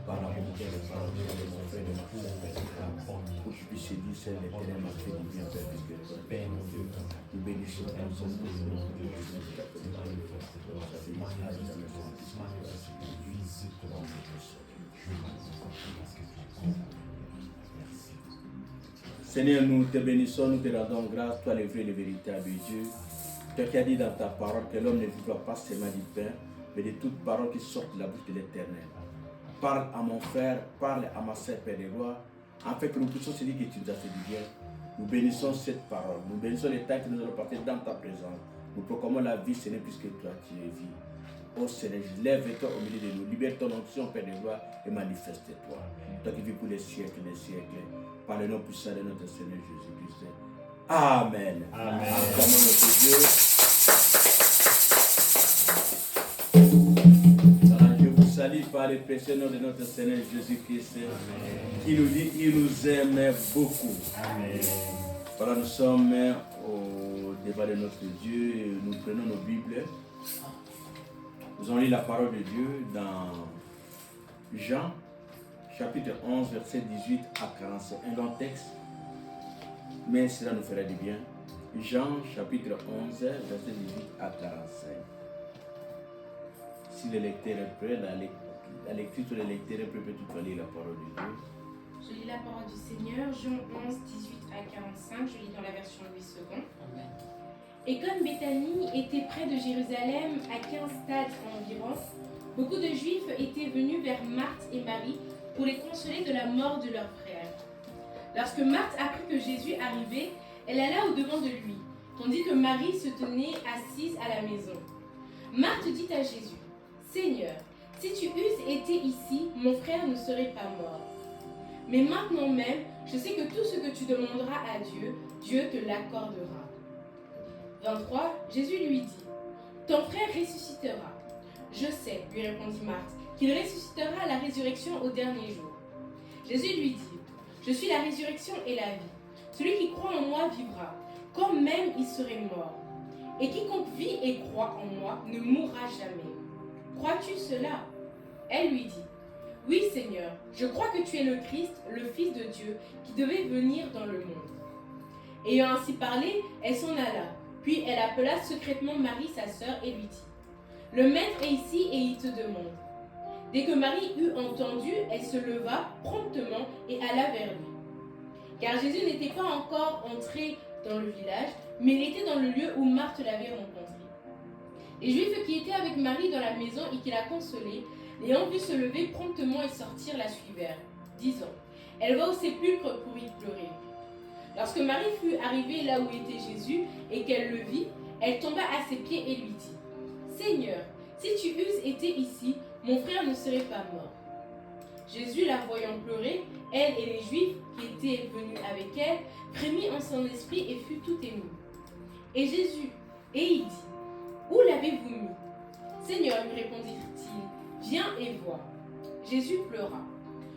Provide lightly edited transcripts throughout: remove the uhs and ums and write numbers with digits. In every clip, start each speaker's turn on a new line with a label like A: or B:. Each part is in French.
A: par la bonté et par la de mon frère et de ma soeur, pour que tu puisses dire, c'est l'Éternel m'a fait du bien, Père, puisque Père, mon Dieu, nous bénissons ton nom, Seigneur, nous te bénissons, nous te rendons grâce, toi le vrai et le véritable Dieu. Toi qui as dit dans ta parole que l'homme ne vivra pas seulement du pain, mais de toute parole qui sort de la bouche de l'Éternel. Parle à mon frère, parle à ma sœur, Père des rois, afin que nous puissions se dire que tu nous as fait du bien. Nous bénissons cette parole, nous bénissons les temps que nous allons passer dans ta présence. Nous proclamons la vie, Seigneur, puisque toi tu es vie. Oh Seigneur, lève-toi au milieu de nous, libère ton onction, Père des rois, et manifeste-toi. Toi qui vis pour les siècles, par le nom puissant de notre Seigneur Jésus-Christ. Amen.
B: Amen.
A: Acclamons notre Dieu. Alors, je vous salue par le précieux nom de notre Seigneur Jésus-Christ, qui nous dit qu'il nous aime beaucoup.
B: Amen.
A: Voilà, nous sommes au débat de notre Dieu et nous prenons nos Bibles. Nous allons lire la parole de Dieu dans Jean, chapitre 11, verset 18 à 45. Un long texte, mais cela nous fera du bien. Jean, chapitre 11, verset 18 à 45. Si le lecteur est prêt, la lecture sur le lecteur est prêt, peut-tu lire la parole de Dieu?
C: Je lis la parole du Seigneur, Jean 11, 18 à 45, je lis dans la version Louis II.
B: Amen.
C: Et comme Béthanie était près de Jérusalem, à 15 stades environ, beaucoup de Juifs étaient venus vers Marthe et Marie pour les consoler de la mort de leur frère. Lorsque Marthe apprit que Jésus arrivait, elle alla au-devant de lui, tandis que Marie se tenait assise à la maison. Marthe dit à Jésus, « Seigneur, si tu eusses été ici, mon frère ne serait pas mort. Mais maintenant même, je sais que tout ce que tu demanderas à Dieu, Dieu te l'accordera. » 23, Jésus lui dit, « Ton frère ressuscitera. » « Je sais, lui répondit Marthe, qu'il ressuscitera à la résurrection au dernier jour. » Jésus lui dit, « Je suis la résurrection et la vie. Celui qui croit en moi vivra, comme même il serait mort. Et quiconque vit et croit en moi ne mourra jamais. Crois-tu cela ?» Elle lui dit, « Oui, Seigneur, je crois que tu es le Christ, le Fils de Dieu, qui devait venir dans le monde. » Ayant ainsi parlé, elle s'en alla. Puis elle appela secrètement Marie, sa sœur, et lui dit, « Le maître est ici et il te demande. » Dès que Marie eut entendu, elle se leva promptement et alla vers lui. Car Jésus n'était pas encore entré dans le village, mais il était dans le lieu où Marthe l'avait rencontré. Les Juifs qui étaient avec Marie dans la maison et qui la consolaient, l'ayant vue se lever promptement et sortir, la suivèrent, disant, « Elle va au sépulcre pour y pleurer. » Lorsque Marie fut arrivée là où était Jésus et qu'elle le vit, elle tomba à ses pieds et lui dit, « Seigneur, si tu eusses été ici, mon frère ne serait pas mort. » Jésus, la voyant pleurer, elle et les Juifs qui étaient venus avec elle, frémit en son esprit et fut tout ému. Et il dit, « Où l'avez-vous mis ?» Seigneur, lui répondit-il, « Viens et vois. » Jésus pleura.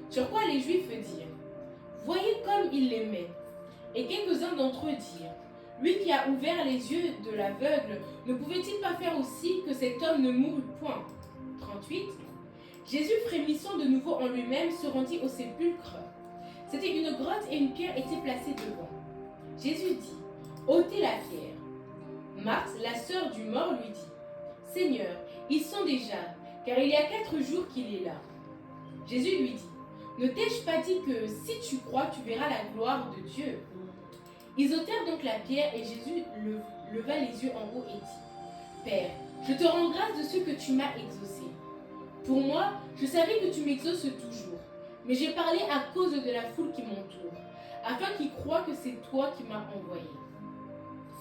C: Sur quoi les Juifs dirent, « Voyez comme il l'aimait. » Et quelques-uns d'entre eux dirent, « Lui qui a ouvert les yeux de l'aveugle, ne pouvait-il pas faire aussi que cet homme ne mourût point ?» 38. Jésus, frémissant de nouveau en lui-même, se rendit au sépulcre. C'était une grotte et une pierre était placée devant. Jésus dit, « Ôtez la pierre. » Marthe, la sœur du mort, lui dit, « Seigneur, ils sont déjà, car il y a 4 jours qu'il est là. » Jésus lui dit, « Ne t'ai-je pas dit que si tu crois, tu verras la gloire de Dieu ?» Ils ôtèrent donc la pierre et Jésus leva les yeux en haut et dit, « Père, je te rends grâce de ce que tu m'as exaucé. Pour moi, je savais que tu m'exauces toujours, mais j'ai parlé à cause de la foule qui m'entoure, afin qu'ils croient que c'est toi qui m'as envoyé. »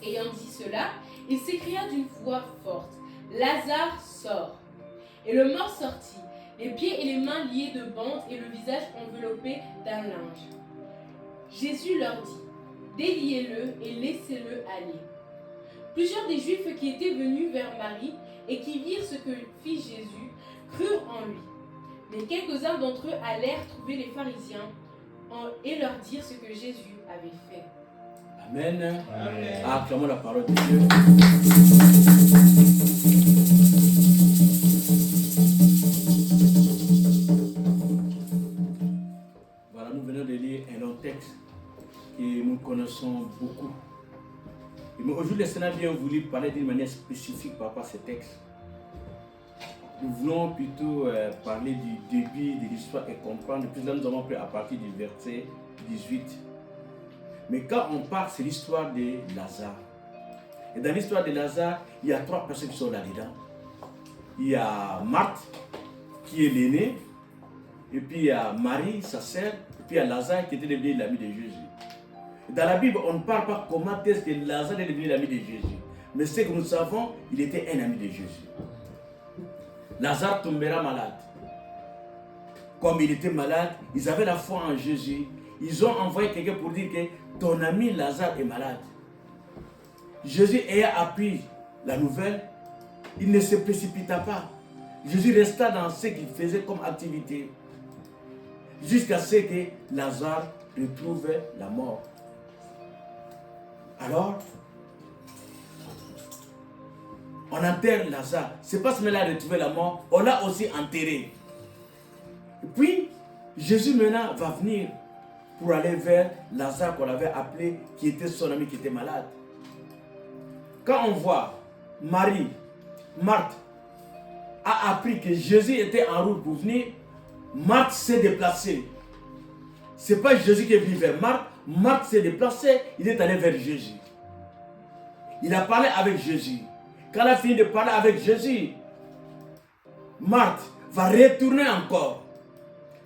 C: Ayant dit cela, il s'écria d'une voix forte, « Lazare, sort !» Et le mort sortit, les pieds et les mains liés de bandes et le visage enveloppé d'un linge. Jésus leur dit, « Déliez-le et laissez-le aller. » Plusieurs des Juifs qui étaient venus vers Marie et qui virent ce que fit Jésus crurent en lui. Mais quelques-uns d'entre eux allèrent trouver les pharisiens et leur dire ce que Jésus avait fait.
A: Amen.
B: Amen.
A: Acclamons la parole de Dieu. connaissons beaucoup. Mais aujourd'hui, le Seigneur a bien voulu parler d'une manière spécifique par rapport à ce texte. Nous voulons plutôt parler du début de l'histoire et comprendre. Puis là, nous avons pris à partir du verset 18. Mais quand on parle, c'est l'histoire de Lazare. Et dans l'histoire de Lazare, il y a 3 personnes qui sont là-dedans. Il y a Marthe, qui est l'aînée, et puis il y a Marie, sa sœur, et puis il y a Lazare qui était devenu l'ami de Jésus. Dans la Bible, on ne parle pas comment est-ce que Lazare est devenu l'ami de Jésus. Mais ce que nous savons, il était un ami de Jésus. Lazare tombera malade. Comme il était malade, ils avaient la foi en Jésus. Ils ont envoyé quelqu'un pour dire que ton ami Lazare est malade. Jésus ayant appris la nouvelle, il ne se précipita pas. Jésus resta dans ce qu'il faisait comme activité jusqu'à ce que Lazare retrouve la mort. Alors, on enterre Lazare. C'est pas seulement là retrouver la mort, on l'a aussi enterré. Et puis, Jésus maintenant va venir pour aller vers Lazare qu'on avait appelé, qui était son ami, qui était malade. Quand on voit Marie, Marthe, a appris que Jésus était en route pour venir, Marthe s'est déplacée. Ce n'est pas Jésus qui est venu vers Marthe, Marthe s'est déplacée, il est allé vers Jésus. Il a parlé avec Jésus. Quand elle a fini de parler avec Jésus, Marthe va retourner encore.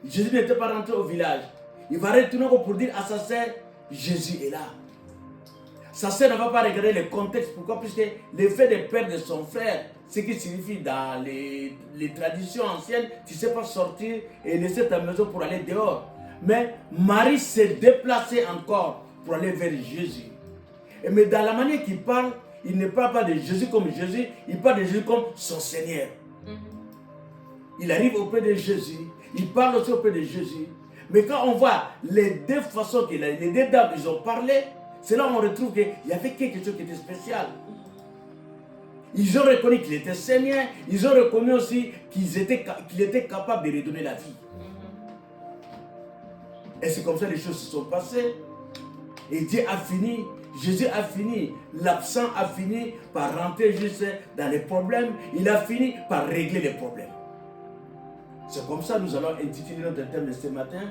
A: Jésus n'était pas rentré au village. Il va retourner encore pour dire à sa sœur, Jésus est là. Sa sœur ne va pas regarder le contexte. Pourquoi? Puisque le fait de perdre son frère, ce qui signifie dans les traditions anciennes, tu ne sais pas sortir et laisser ta maison pour aller dehors. Mais Marie s'est déplacée encore pour aller vers Jésus. Mais dans la manière qu'il parle, il ne parle pas de Jésus comme Jésus, il parle de Jésus comme son Seigneur. Il arrive auprès de Jésus, il parle aussi auprès de Jésus. Mais quand on voit les 2 façons que les 2 dames ils ont parlé, c'est là où on retrouve qu'il y avait quelque chose qui était spécial. Ils ont reconnu qu'il était Seigneur, ils ont reconnu aussi qu'il était capable de redonner la vie. Et c'est comme ça que les choses se sont passées. Et Dieu a fini, Jésus a fini, l'absent a fini par rentrer juste dans les problèmes, il a fini par régler les problèmes. C'est comme ça que nous allons intituler notre thème de ce matin,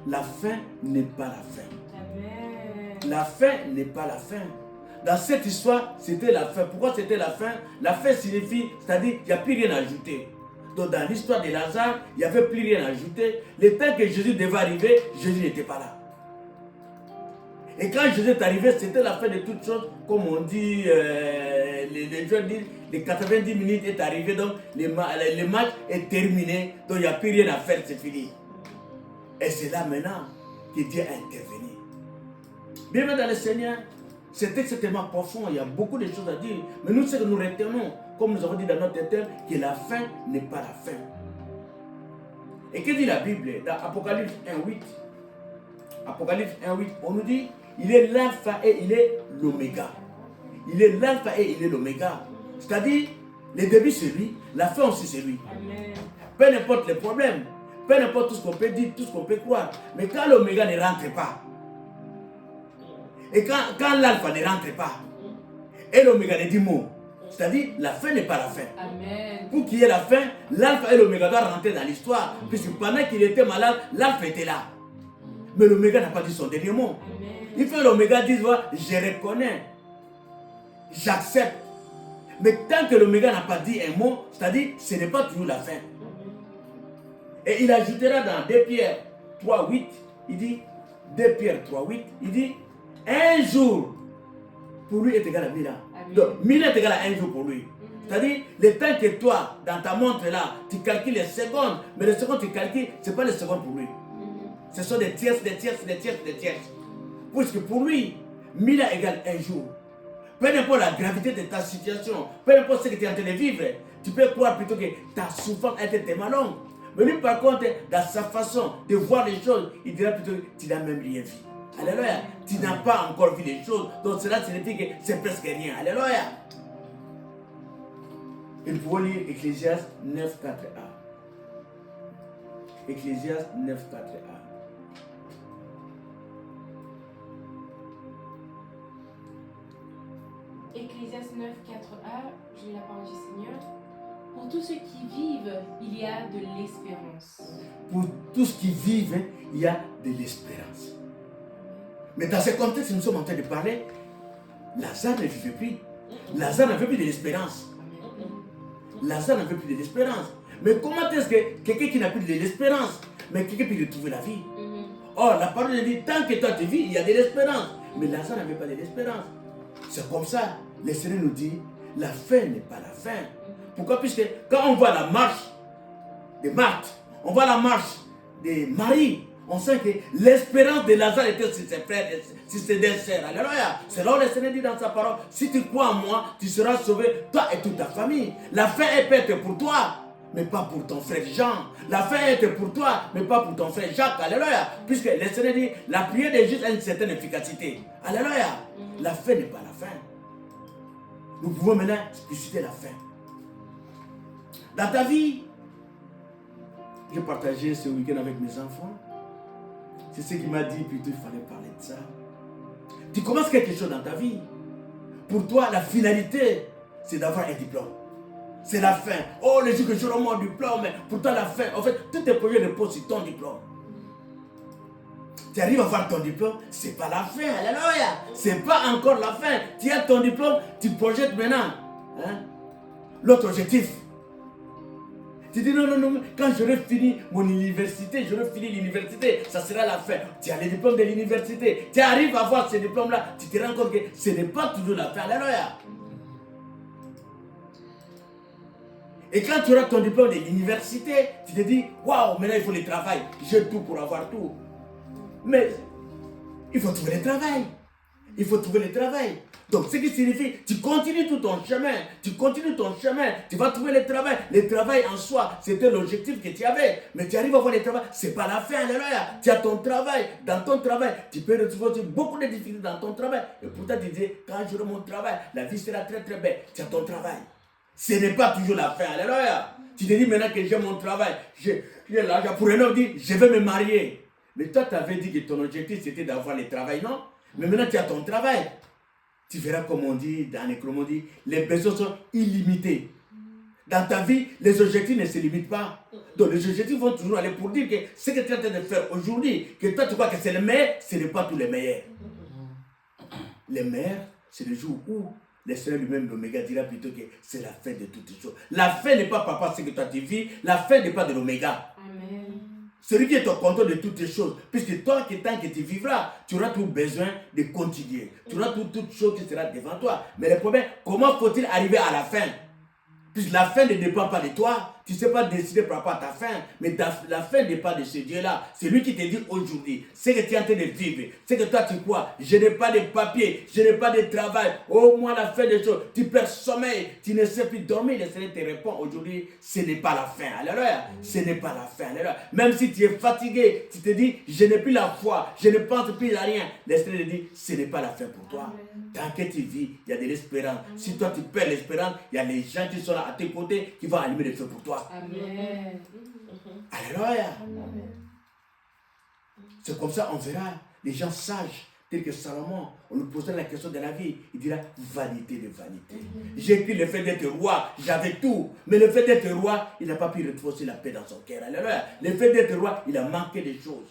A: la fin n'est pas la fin.
C: Amen.
A: La fin n'est pas la fin. Dans cette histoire, c'était la fin. Pourquoi c'était la fin? La fin signifie, c'est-à-dire qu'il n'y a plus rien à ajouter. Donc dans l'histoire de Lazare, il n'y avait plus rien à ajouter. Le temps que Jésus devait arriver, Jésus n'était pas là. Et quand Jésus est arrivé, c'était la fin de toutes choses. Comme on dit, les gens disent, les 90 minutes est arrivé, donc le match est terminé. Donc il n'y a plus rien à faire, c'est fini. Et c'est là maintenant que Dieu a intervenu. Bien dans le Seigneur, c'est extrêmement profond, il y a beaucoup de choses à dire. Mais nous, ce que nous retenons, comme nous avons dit dans notre thème, que la fin n'est pas la fin. Et que dit la Bible dans Apocalypse 1.8? Apocalypse 1.8, on nous dit, il est l'alpha et il est l'oméga. Il est l'alpha et il est l'oméga. C'est-à-dire, le début c'est lui, la fin aussi c'est lui.
C: Amen.
A: Peu importe les problèmes, peu importe tout ce qu'on peut dire, tout ce qu'on peut croire. Mais quand l'oméga ne rentre pas, et quand l'alpha ne rentre pas, et l'oméga ne dit mot, c'est-à-dire la fin n'est pas la fin.
C: Amen.
A: Pour qu'il y ait la fin, l'alpha et l'oméga doivent rentrer dans l'histoire. Puisque pendant qu'il était malade, l'alpha était là. Mais l'oméga n'a pas dit son dernier mot.
C: Amen.
A: Il faut que l'oméga dise, voilà, je reconnais, j'accepte. Mais tant que l'oméga n'a pas dit un mot, c'est-à-dire ce n'est pas toujours la fin. Et il ajoutera dans 2 Pierre 3.8, il dit, 2 Pierre 3.8, il dit, un jour pour lui est égal à 1000 ans. Donc 1000 est égal à un jour pour lui. C'est-à-dire, le temps que toi, dans ta montre là, tu calcules les secondes, mais les secondes que tu calcules, ce n'est pas les secondes pour lui. Ce sont des tierces, des tierces, des tierces, des tierces. Puisque pour lui, 1000 ans égale un jour. Peu importe la gravité de ta situation, peu importe ce que tu es en train de vivre, tu peux croire plutôt que ta souffrance a été tellement longue. Mais lui, par contre, dans sa façon de voir les choses, il dira plutôt que tu n'as même rien vu. Alléluia. Tu n'as pas encore vu les choses. Donc cela signifie que c'est presque rien. Alléluia. Et nous pouvons lire Ecclésiaste 9.4a. Ecclésiaste 9.4a.
C: 4a, je lis la parole du Seigneur. Pour tous ceux qui vivent, il y a de l'espérance.
A: Pour tous qui vivent, hein, il y a de l'espérance. Mais dans ce contexte, nous sommes en train de parler, Lazare ne vivait plus. Lazare n'avait plus de l'espérance. Lazare n'avait plus de l'espérance. Mais comment est-ce que quelqu'un qui n'a plus de l'espérance, mais quelqu'un peut retrouver la vie? Or, la parole dit, tant que toi tu vis, il y a de l'espérance. Mais Lazare n'avait pas de l'espérance. C'est comme ça, le Seigneur nous dit, la fin n'est pas la fin. Pourquoi? Puisque quand on voit la marche de Marthe, on voit la marche de Marie, on sait que l'espérance de Lazare était sur ses frères, sur ses deux sœurs. Alléluia. C'est là où le Seigneur dit dans sa parole, si tu crois en moi, tu seras sauvé, toi et toute ta famille. La fin peut être pour toi, mais pas pour ton frère Jean. La fin est pour toi, mais pas pour ton frère Jacques. Alléluia. Puisque le Seigneur dit, la prière de juste a une certaine efficacité. Alléluia. La fin n'est pas la fin. Nous pouvons maintenant expliciter la fin. Dans ta vie, j'ai partagé ce week-end avec mes enfants. C'est ce qui m'a dit, plutôt il fallait parler de ça. Tu commences quelque chose dans ta vie. Pour toi, la finalité, c'est d'avoir un diplôme. C'est la fin. Oh, les jours que j'aurai mon diplôme, mais pour toi, la fin. En fait, tous tes projets reposent sur ton diplôme. Tu arrives à avoir ton diplôme, c'est pas la fin. Alléluia. C'est pas encore la fin. Tu as ton diplôme, tu projettes maintenant l'autre objectif. Tu dis non, quand j'aurai fini mon université, ça sera la fin. Tu as le diplôme de l'université. Tu arrives à avoir ce diplôme-là, tu te rends compte que ce n'est pas toujours la fin. Alléluia. Et quand tu auras ton diplôme de l'université, tu te dis, waouh, maintenant il faut le travail. J'ai tout pour avoir tout. Mais il faut trouver le travail. Il faut trouver le travail. Donc, ce qui signifie, tu continues tout ton chemin. Tu vas trouver le travail. Le travail en soi, c'était l'objectif que tu avais. Mais tu arrives à voir le travail, ce n'est pas la fin. Alléluia. Tu as ton travail. Dans ton travail, tu peux retrouver beaucoup de difficultés dans ton travail. Et pourtant, tu dis, quand j'aurai mon travail, la vie sera très très belle. Tu as ton travail. Ce n'est pas toujours la fin. Alléluia. Tu te dis maintenant que j'ai mon travail. J'ai l'argent. Pour un homme, dit, je vais me marier. Mais toi, tu avais dit que ton objectif, c'était d'avoir le travail, non? Mais maintenant, tu as ton travail. Tu verras comme on dit, dans les chromes, on dit, les besoins sont illimités. Dans ta vie, les objectifs ne se limitent pas. Donc les objectifs vont toujours aller pour dire que ce que tu es en train de faire aujourd'hui, que toi tu crois que c'est le meilleur, ce n'est pas tous les meilleurs. Les meilleurs, c'est le jour où le Seigneur lui-même, l'Oméga, dira plutôt que c'est la fin de toutes les choses. La fin n'est pas par rapport à ce que toi tu vis, la fin n'est pas de l'Oméga. Amen. Celui qui est au contrôle de toutes les choses, puisque toi, tant que tu vivras, tu auras tout besoin de continuer. Tu auras toute chose qui sera devant toi. Mais le problème, comment faut-il arriver à la fin? Puisque la fin ne dépend pas de toi. Tu ne sais pas décider par rapport à ta fin. Mais la fin ne dépend de ce Dieu-là. C'est lui qui te dit aujourd'hui, ce que tu es en train de vivre, ce que toi tu crois. Je n'ai pas de papier, je n'ai pas de travail. Au moins la fin des choses. Tu perds sommeil, tu ne sais plus dormir. Le Seigneur te répond aujourd'hui, ce n'est pas la fin. Alléluia. Ce n'est pas la fin. Alléluia. Même si tu es fatigué, tu te dis, je n'ai plus la foi, je ne pense plus à rien. Le Seigneur te dit, ce n'est pas la fin pour toi. Tant que tu vis, il y a de l'espérance. Si toi tu perds l'espérance, il y a les gens qui sont là à tes côtés qui vont allumer le feu pour toi. Amen. Alléluia. C'est comme ça on verra les gens sages tels que Salomon. On lui posait la question de la vie. Il dira vanité de vanité. J'ai pris le fait d'être roi, j'avais tout. Mais le fait d'être roi, il n'a pas pu retrouver la paix dans son cœur. Alléluia. Le fait d'être roi, il a manqué des choses.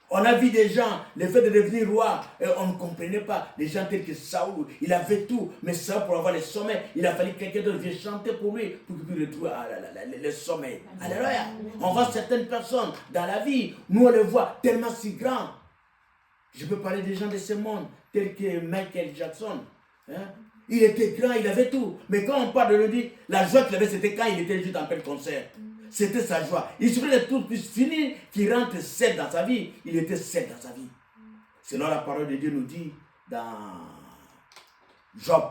A: On a vu des gens, le fait de devenir roi, on ne comprenait pas. Les gens tels que Saoul, il avait tout, mais ça pour avoir le sommeil, il a fallu que quelqu'un d'autre vienne chanter pour lui, pour qu'il puisse retrouver le sommeil. Alléluia. On voit certaines personnes dans la vie, nous on les voit tellement si grands. Je peux parler des gens de ce monde, tels que Michael Jackson. Il était grand, il avait tout. Mais quand on parle de lui, la joie qu'il avait, c'était quand il était juste en plein concert. C'était sa joie. Il suffisait de tout puisse finir, qu'il rentre seul dans sa vie. Il était seul dans sa vie. Selon la parole de Dieu nous dit dans Job,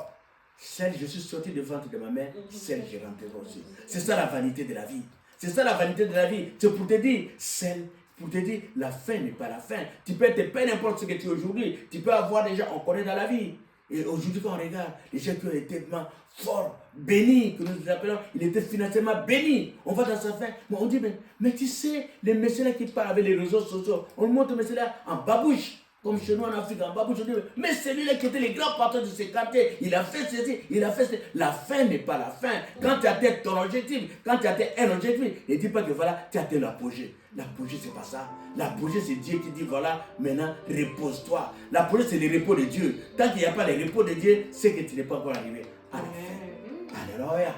A: seul je suis sorti du ventre de ma mère, seul je rentrerai aussi. C'est ça la vanité de la vie. C'est ça la vanité de la vie. C'est pour te dire, seul, pour te dire, la fin n'est pas la fin. Tu peux être peu n'importe ce que tu es aujourd'hui. Tu peux avoir des gens, on connaît dans la vie. Et aujourd'hui, quand on regarde, les gens qui ont été tellement forts, bénis, que nous appelons, il était financièrement béni. On va dans sa fin, mais on dit, mais tu sais, les messieurs là qui parlent avec les réseaux sociaux, on montre les messieurs là en babouche. Comme chez nous en Afrique, en Babou, je dis, mais c'est lui qui était le grand patron de ce quartier. Il a fait ceci, il a fait ceci. La fin n'est pas la fin. Quand tu atteins ton objectif, quand tu atteins un objectif, ne dis pas que voilà, tu atteins l'apogée. L'apogée, c'est pas ça. L'apogée, c'est Dieu qui dit, voilà, maintenant, repose-toi. L'apogée, c'est le repos de Dieu. Tant qu'il n'y a pas le repos de Dieu, c'est que tu n'es pas encore arrivé à la fin. Alléluia.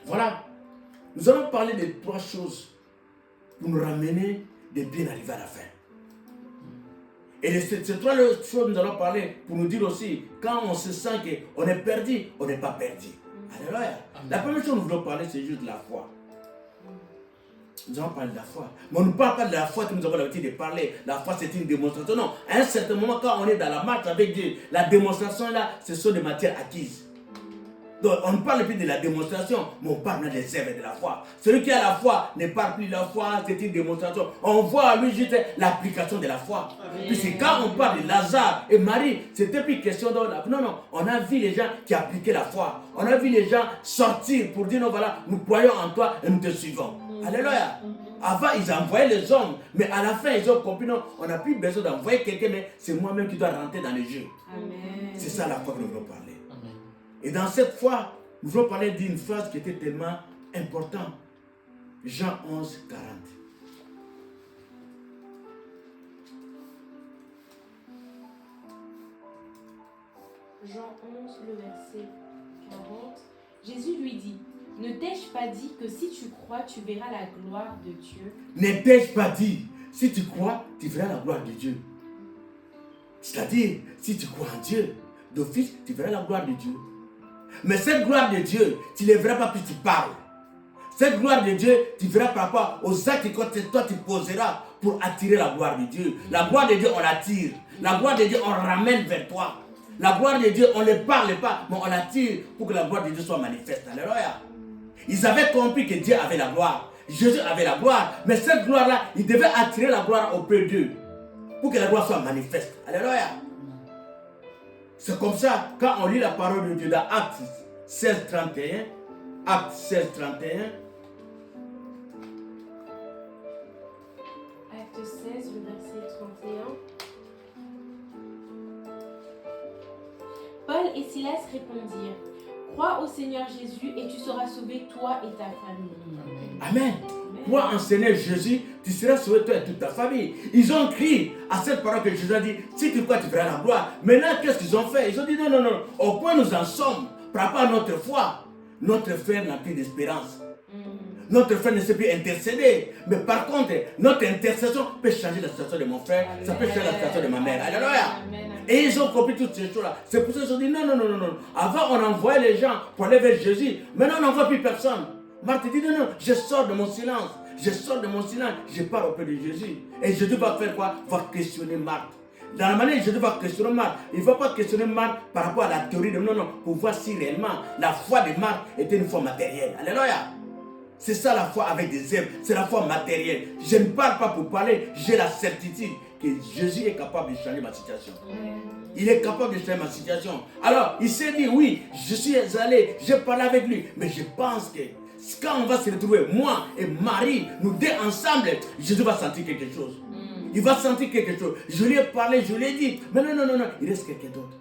A: Voilà. Nous allons parler de 3 choses pour nous ramener de bien arriver à la fin. Et de ces 3 choses, nous allons parler pour nous dire aussi, quand on se sent qu'on est perdu, on n'est pas perdu. Alléluia. La première chose que nous voulons parler, c'est juste de la foi. Nous allons parler de la foi. Mais on ne parle pas de la foi que nous avons l'habitude de parler. La foi, c'est une démonstration. Non, à un certain moment, quand on est dans la marche avec Dieu, la démonstration là, ce sont des matières acquises. Donc, on ne parle plus de la démonstration, mais on parle des œuvres de la foi. Celui qui a la foi ne parle plus de la foi, c'est une démonstration. On voit à lui juste l'application de la foi. Puisque quand on parle de Lazare et Marie, c'était plus question de... Non, on a vu les gens qui appliquaient la foi. On a vu les gens sortir pour dire, non, voilà, nous croyons en toi et nous te suivons. Alléluia. Avant, ils envoyaient les hommes, mais à la fin, ils ont compris, non, on n'a plus besoin d'envoyer quelqu'un, mais c'est moi-même qui dois rentrer dans le jeu. C'est ça la foi que nous voulons parler. Et dans cette foi, nous voulons parler d'une phrase qui était tellement importante. Jean 11, 40.
C: Jean 11, le verset 40. Jésus lui dit, ne t'ai-je pas dit que si tu crois, tu verras la gloire de Dieu?
A: Ne t'ai-je pas dit, si tu crois, tu verras la gloire de Dieu. C'est-à-dire, si tu crois en Dieu, d'office, tu verras la gloire de Dieu. Mais cette gloire de Dieu, tu ne la verras pas plus tu parles. Cette gloire de Dieu, tu verras par rapport aux actes que toi tu poseras pour attirer la gloire de Dieu. La gloire de Dieu, on l'attire. La gloire de Dieu, on ramène vers toi. La gloire de Dieu, on ne parle pas, mais on l'attire pour que la gloire de Dieu soit manifeste. Alléluia. Ils avaient compris que Dieu avait la gloire. Jésus avait la gloire. Mais cette gloire-là, il devait attirer la gloire auprès d'eux pour que la gloire soit manifeste. Alléluia. C'est comme ça, quand on lit la parole de Dieu dans Actes 16, 31, Actes 16, 31.
C: Acte 16, le verset 31. Paul et Silas répondirent, crois au Seigneur Jésus et tu seras sauvé, toi et ta famille.
A: Amen. Crois en Seigneur Jésus, tu seras sauvé, toi et toute ta famille. Ils ont crié à cette parole que Jésus a dit, si tu crois, tu verras la gloire. Maintenant, qu'est-ce qu'ils ont fait? Ils ont dit, non, au point où nous en sommes, par rapport à notre foi, notre frère n'a plus d'espérance. Notre frère ne sait plus intercéder. Mais par contre, notre intercession peut changer la situation de mon frère. Amen. Ça peut changer la situation de ma mère. Alléluia. Et ils ont compris toutes ces choses-là. C'est pour ça qu'ils ont dit non. Avant, on envoyait les gens pour aller vers Jésus. Maintenant, on n'envoie plus personne. Marthe dit non, je sors de mon silence. Je pars auprès de Jésus. Et Jésus va faire quoi? Va questionner Marthe. Dans la manière dont Jésus va questionner Marthe, il ne va pas questionner Marthe par rapport à la théorie de non, pour voir si réellement la foi de Marthe était une foi matérielle. Alléluia. C'est ça la foi avec des œuvres, c'est la foi matérielle. Je ne parle pas pour parler, j'ai la certitude que Jésus est capable de changer ma situation. Il est capable de changer ma situation. Alors, il s'est dit, oui, je suis allé, j'ai parlé avec lui, mais je pense que quand on va se retrouver, moi et Marie, nous deux ensemble, Jésus va sentir quelque chose. Il va sentir quelque chose. Je lui ai parlé, je lui ai dit, mais non, il reste quelqu'un d'autre.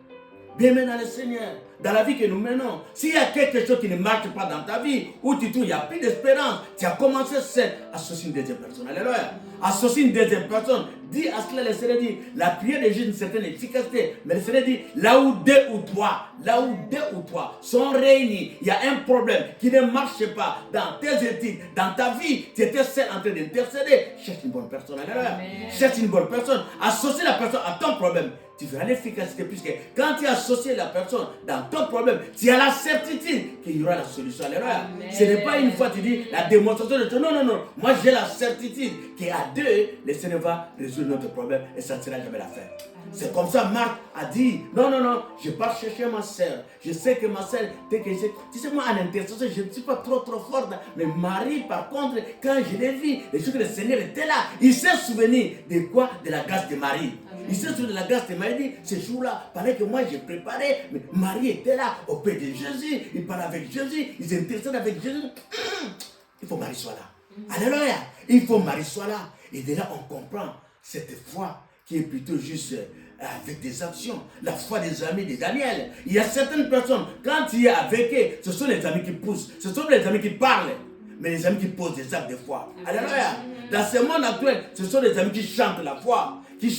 A: Bien-aimé dans le Seigneur, dans la vie que nous menons, s'il y a quelque chose qui ne marche pas dans ta vie, où tu trouves, il n'y a plus d'espérance, tu as commencé seul, associe une deuxième personne. Alléluia. Associe une deuxième personne. Dis à cela, le Seigneur dit, la prière de Jésus a une certaine efficacité. Mais le Seigneur dit, là où deux ou trois sont réunis, il y a un problème qui ne marche pas dans tes études, dans ta vie, tu étais seul en train d'intercéder. Cherche une bonne personne. Alléluia. Cherche une bonne personne. Associe la personne à ton problème. Tu verras l'efficacité, puisque quand tu associes la personne dans ton problème, tu as la certitude qu'il y aura la solution. Alléluia. Ce n'est pas une fois tu dis la démonstration de Dieu. Non. Moi j'ai la certitude qu'à deux, le Seigneur va résoudre notre problème et ça ne sera jamais l'affaire. C'est comme ça Marc a dit, non, je pars chercher ma soeur. Je sais que ma soeur, tu sais moi en intercession, je ne suis pas trop forte. Mais Marie, par contre, quand je l'ai vu, les jours que le Seigneur était là, il s'est souvenu de quoi? De la grâce de Marie. Il s'est souvenu de la grâce de Marie. Il dit, ce jour-là, pendant que moi j'ai préparé, mais Marie était là, auprès de Jésus. Il parlait avec Jésus, ils intercèdent avec Jésus. Il faut que Marie soit là. Alléluia. Il faut que Marie soit là. Et de là, on comprend cette foi qui est plutôt juste avec des actions. La foi des amis de Daniel. Il y a certaines personnes, quand il est avec eux, ce sont les amis qui poussent, ce sont les amis qui parlent, mais les amis qui posent des actes de foi. Alléluia. Dans ce monde actuel, ce sont les amis qui chantent la foi, et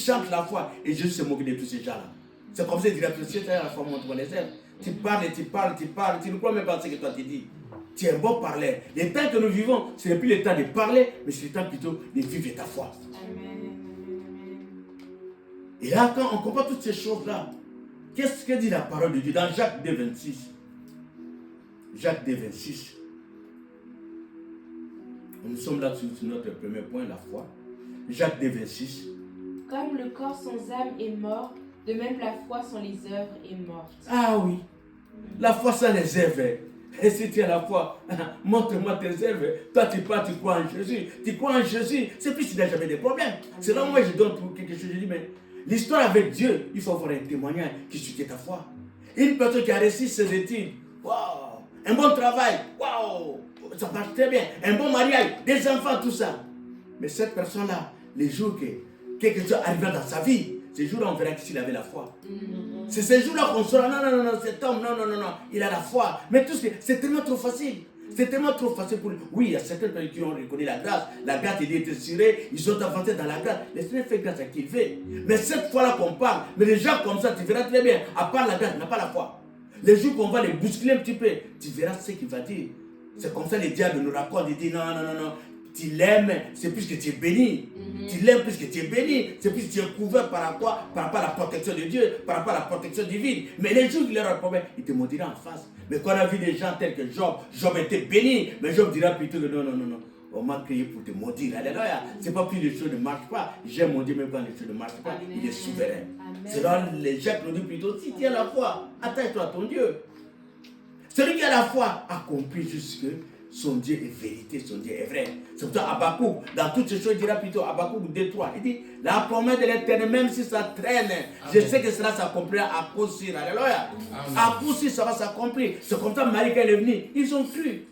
A: Jésus se moque de tous ces gens-là. C'est comme ça qu'il a fait la foi montre les ailes. Tu parles, tu ne crois même pas ce que toi tu dis. Tu es un bon parleur. Les temps que nous vivons, ce n'est plus le temps de parler, mais c'est le temps plutôt de vivre ta foi.
C: Amen.
A: Et là, quand on comprend toutes ces choses-là, qu'est-ce que dit la parole de Dieu dans Jacques 2, 26? Jacques 2, 26. Nous sommes là sur notre premier point, la foi. Jacques 2, 26.
C: Comme le corps sans âme est mort, de même la foi sans les œuvres est morte.
A: Ah oui, la foi sans les œuvres. Et si tu as la foi, montre-moi tes œuvres. Toi, tu crois en Jésus. Tu crois en Jésus, c'est plus qu'il n'y a jamais de problème. C'est là où moi je donne pour quelque chose. Je dis, mais l'histoire avec Dieu, il faut avoir un témoignage qui soutient ta foi. Une personne qui a réussi ses études, waouh, un bon travail, waouh, ça marche très bien. Un bon mariage, des enfants, tout ça. Mais cette personne-là, les jours que quelque chose arrivera dans sa vie, ces jours-là, on verra s'il avait la foi. C'est ces jours-là qu'on saura, non, cet homme, non, il a la foi. Mais tout c'est tellement trop facile. C'est tellement trop facile pour lui. Oui, il y a certaines personnes qui ont reconnu la grâce. La grâce est tirée, ils ont avancé dans la grâce. Le Seigneur fait grâce à qui il veut. Mais cette fois-là qu'on parle, mais les gens comme ça, tu verras très bien, à part la grâce, n'a pas la foi. Les jours qu'on va les bousculer un petit peu, tu verras ce qu'il va dire. C'est comme ça les diables nous racontent, ils disent non. Tu l'aimes, c'est plus que tu es béni. Tu l'aimes plus que tu es béni. C'est plus que tu es couvert par rapport à la protection de Dieu, par rapport à la protection divine. Mais les jours qu'il y aura un problème, il te maudira en face. Mais quand on a vu des gens tels que Job était béni, mais Job dira plutôt que non. On m'a créé pour te maudire. Alléluia. C'est pas plus les choses ne marchent pas. J'aime mon Dieu même quand les choses ne marchent pas. Amen. Il est souverain. C'est là les gens nous disent plutôt, si tu as la foi, attache-toi à ton Dieu. Celui qui a la foi accomplit jusque son Dieu est vérité, son Dieu est vrai. C'est pour ça Habakkuk, dans toutes ces choses, il dira plutôt Habakkuk 2:3. Il dit, la promesse de l'Éternel, même si ça traîne, Amen. Je sais que cela s'accomplira à coup sûr. Alléluia. À coup sûr, ça va s'accomplir. C'est comme ça Marie, quand elle est venue, ils ont cru.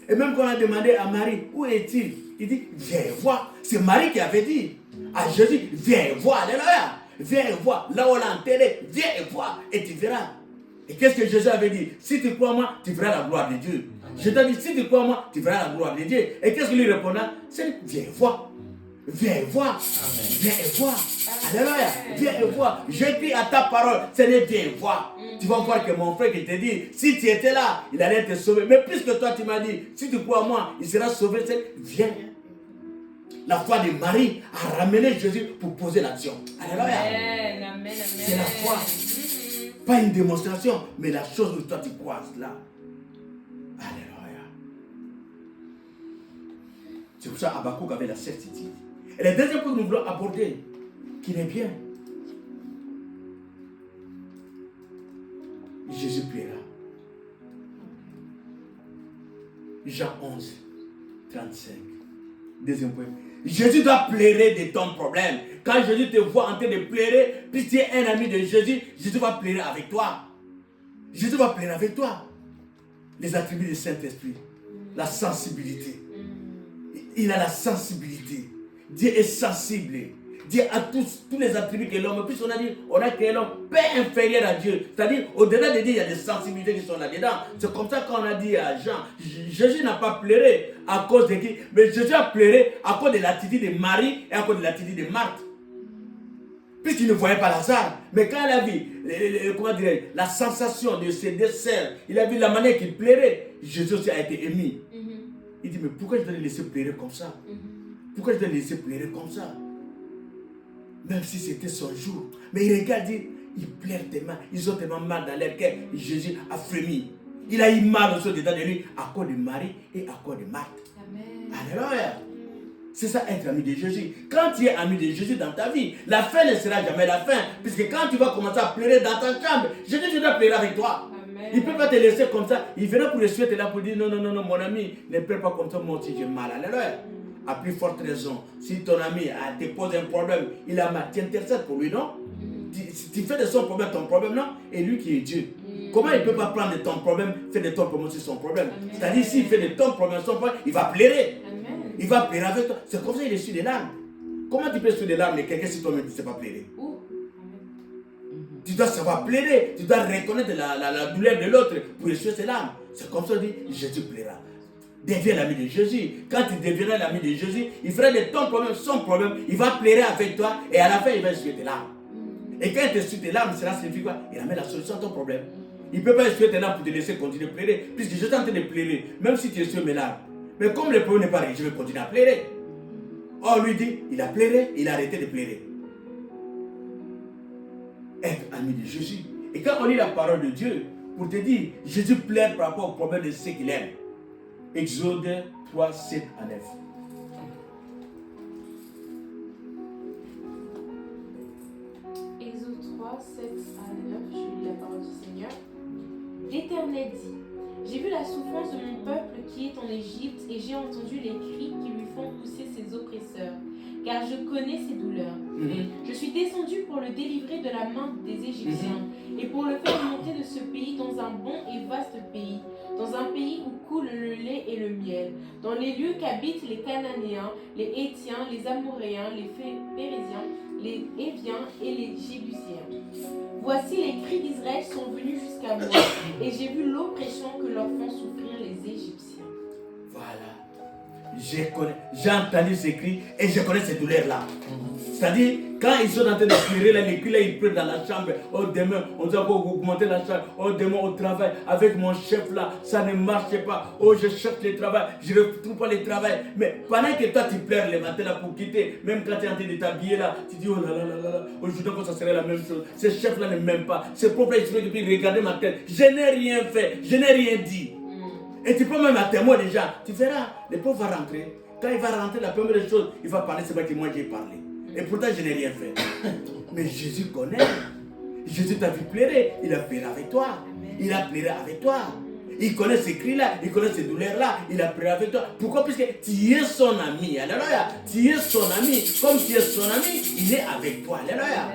A: Et même quand on a demandé à Marie, où est-il? Il dit, viens voir. C'est Marie qui avait dit à Jésus, viens voir. Alléluia. Viens voir. Là où on l'a enterré, viens voir et tu verras. Et qu'est-ce que Jésus avait dit? Si tu crois en moi, tu verras la gloire de Dieu. Je t'ai dit, si tu crois en moi, tu verras la gloire de Dieu. Et qu'est-ce qu'il lui répondait? C'est viens voir. Viens voir. Viens voir. Alléluia. Viens voir. J'écris à ta parole. Seigneur, viens voir. Tu vas voir que mon frère qui te dit, si tu étais là, il allait te sauver. Mais puisque toi tu m'as dit, si tu crois en moi, il sera sauvé. Viens. La foi de Marie a ramené Jésus pour poser l'action. Alléluia.
C: Amen.
A: C'est la foi. Pas une démonstration, mais la chose où toi tu crois là. Alléluia. C'est pour ça qu'Habakkuk avait la certitude. Et le deuxième point que nous voulons aborder, qui est bien, Jésus plaira. Jean 11, 35. Deuxième point. Jésus doit plairer de ton problème. Quand Jésus te voit en train de plairer, puis tu es un ami de Jésus, Jésus va plairer avec toi. Jésus va plairer avec toi. Les attributs du Saint-Esprit, la sensibilité. Il a la sensibilité. Dieu est sensible. Dieu a tous les attributs que l'homme. Puis on a créé l'homme peu inférieur à Dieu. C'est-à-dire, au-delà de Dieu, il y a des sensibilités qui sont là-dedans. C'est comme ça qu'on a dit à Jean, Jésus n'a pas pleuré à cause de qui? Mais Jésus a pleuré à cause de l'attitude de Marie et à cause de l'attitude de Marthe. Puisqu'il ne voyait pas Lazare. Mais quand il a vu la sensation de ses deux sœurs, il a vu la manière qu'il pleurait, Jésus aussi a été ému. Il dit, mais pourquoi je dois les laisser pleurer comme ça? Pourquoi je dois les laisser pleurer comme ça? Même si c'était son jour. Mais il regarde, il pleure tellement, ils ont tellement mal dans leur cœur. Jésus a frémi. Il a eu mal aussi dedans de lui à cause de Marie et à cause de Marthe. Amen. Alléluia. C'est ça être ami de Jésus. Quand tu es ami de Jésus dans ta vie, la fin ne sera jamais la fin. Puisque quand tu vas commencer à pleurer dans ta chambre, Jésus doit pleurer avec toi. Amen. Il ne peut pas te laisser comme ça. Il viendra pour le souhaiter là pour dire non, mon ami, ne pleure pas comme ça, moi aussi j'ai mal. Alléluia. À plus forte raison, si ton ami te pose un problème, il a mal, tu intercèdes pour lui, non? Tu fais de son problème ton problème, non? Et lui qui est Dieu. Comment il ne peut pas prendre de ton problème, faire de ton problème aussi son problème? C'est-à-dire, s'il fait de ton problème son problème, il va pleurer. Amen. Il va pleurer avec toi. C'est comme ça qu'il essuie des larmes. Comment tu peux essuyer des larmes et quelqu'un si toi-même tu ne sais pas pleurer?
C: Ouh.
A: Tu dois savoir pleurer, tu dois reconnaître la douleur de l'autre pour essuyer ses larmes. C'est comme ça qu'on dit, Jésus plaira. Deviens l'ami de Jésus. Quand tu deviendras l'ami de Jésus, il fera de ton problème son problème. Il va pleurer avec toi et à la fin, il va essuyer tes larmes. Et quand il t'essuie tes larmes, cela signifie quoi? Il amène la solution à ton problème. Il ne peut pas essuyer tes larmes pour te laisser continuer de pleurer. Puisque je suis en train de pleurer, même si tu essuies mes larmes. Mais comme le problème n'est pas réglé, je vais continuer à pleurer. Or, lui dit, il a pleuré, il a arrêté de pleurer. Être ami de Jésus. Et quand on lit la parole de Dieu, pour te dire, Jésus pleure par rapport au problème de ceux qu'il aime. Exode 3, 7 à 9.
C: Exode 3, 7 à 9, je lis la parole du Seigneur. L'Éternel dit, j'ai vu la souffrance de mon peuple qui est en Égypte et j'ai entendu les cris qui lui font pousser ses oppresseurs, car je connais ses douleurs. Je suis descendu pour le délivrer de la main des Égyptiens et pour le faire monter de ce pays dans un bon et vaste pays, dans un pays où coule le lait et le miel, dans les lieux qu'habitent les Cananéens, les Hétiens, les Amoréens, les Pérésiens, les Héviens et les Jébusiens. Voici les cris d'Israël sont venus jusqu'à moi, et j'ai vu l'oppression que leur font souffrir les Égyptiens.
A: Voilà. J'ai entendu ces cris et je connais ces douleurs-là. C'est-à-dire, quand ils sont en train de pleurer, là, les cris, là, ils pleurent dans la chambre. Oh, demain, on doit augmenter la chambre. Oh, demain, au travail, avec mon chef, là, ça ne marche pas. Oh, je cherche le travail, je ne trouve pas le travail. Mais pendant que toi, tu pleures le matin, là, pour quitter, même quand tu es en train de t'habiller, là, tu dis, oh là là là là, aujourd'hui, ça serait la même chose. Ce chef-là ne m'aime pas. Ce propre esprit, depuis, regardez ma tête. Je n'ai rien fait, je n'ai rien dit. Et tu peux même à témoin déjà. Tu verras, le pauvre va rentrer. Quand il va rentrer, la première chose, il va parler, c'est vrai que moi j'ai parlé. Et pourtant, je n'ai rien fait. Mais Jésus connaît. Jésus t'a vu pleurer. Il a pleuré avec toi. Il a pleuré avec toi. Il connaît ces cris-là. Il connaît ces douleurs-là. Il a pleuré avec toi. Pourquoi? Puisque tu es son ami. Alléluia. Tu es son ami. Comme tu es son ami, il est avec toi. Alléluia.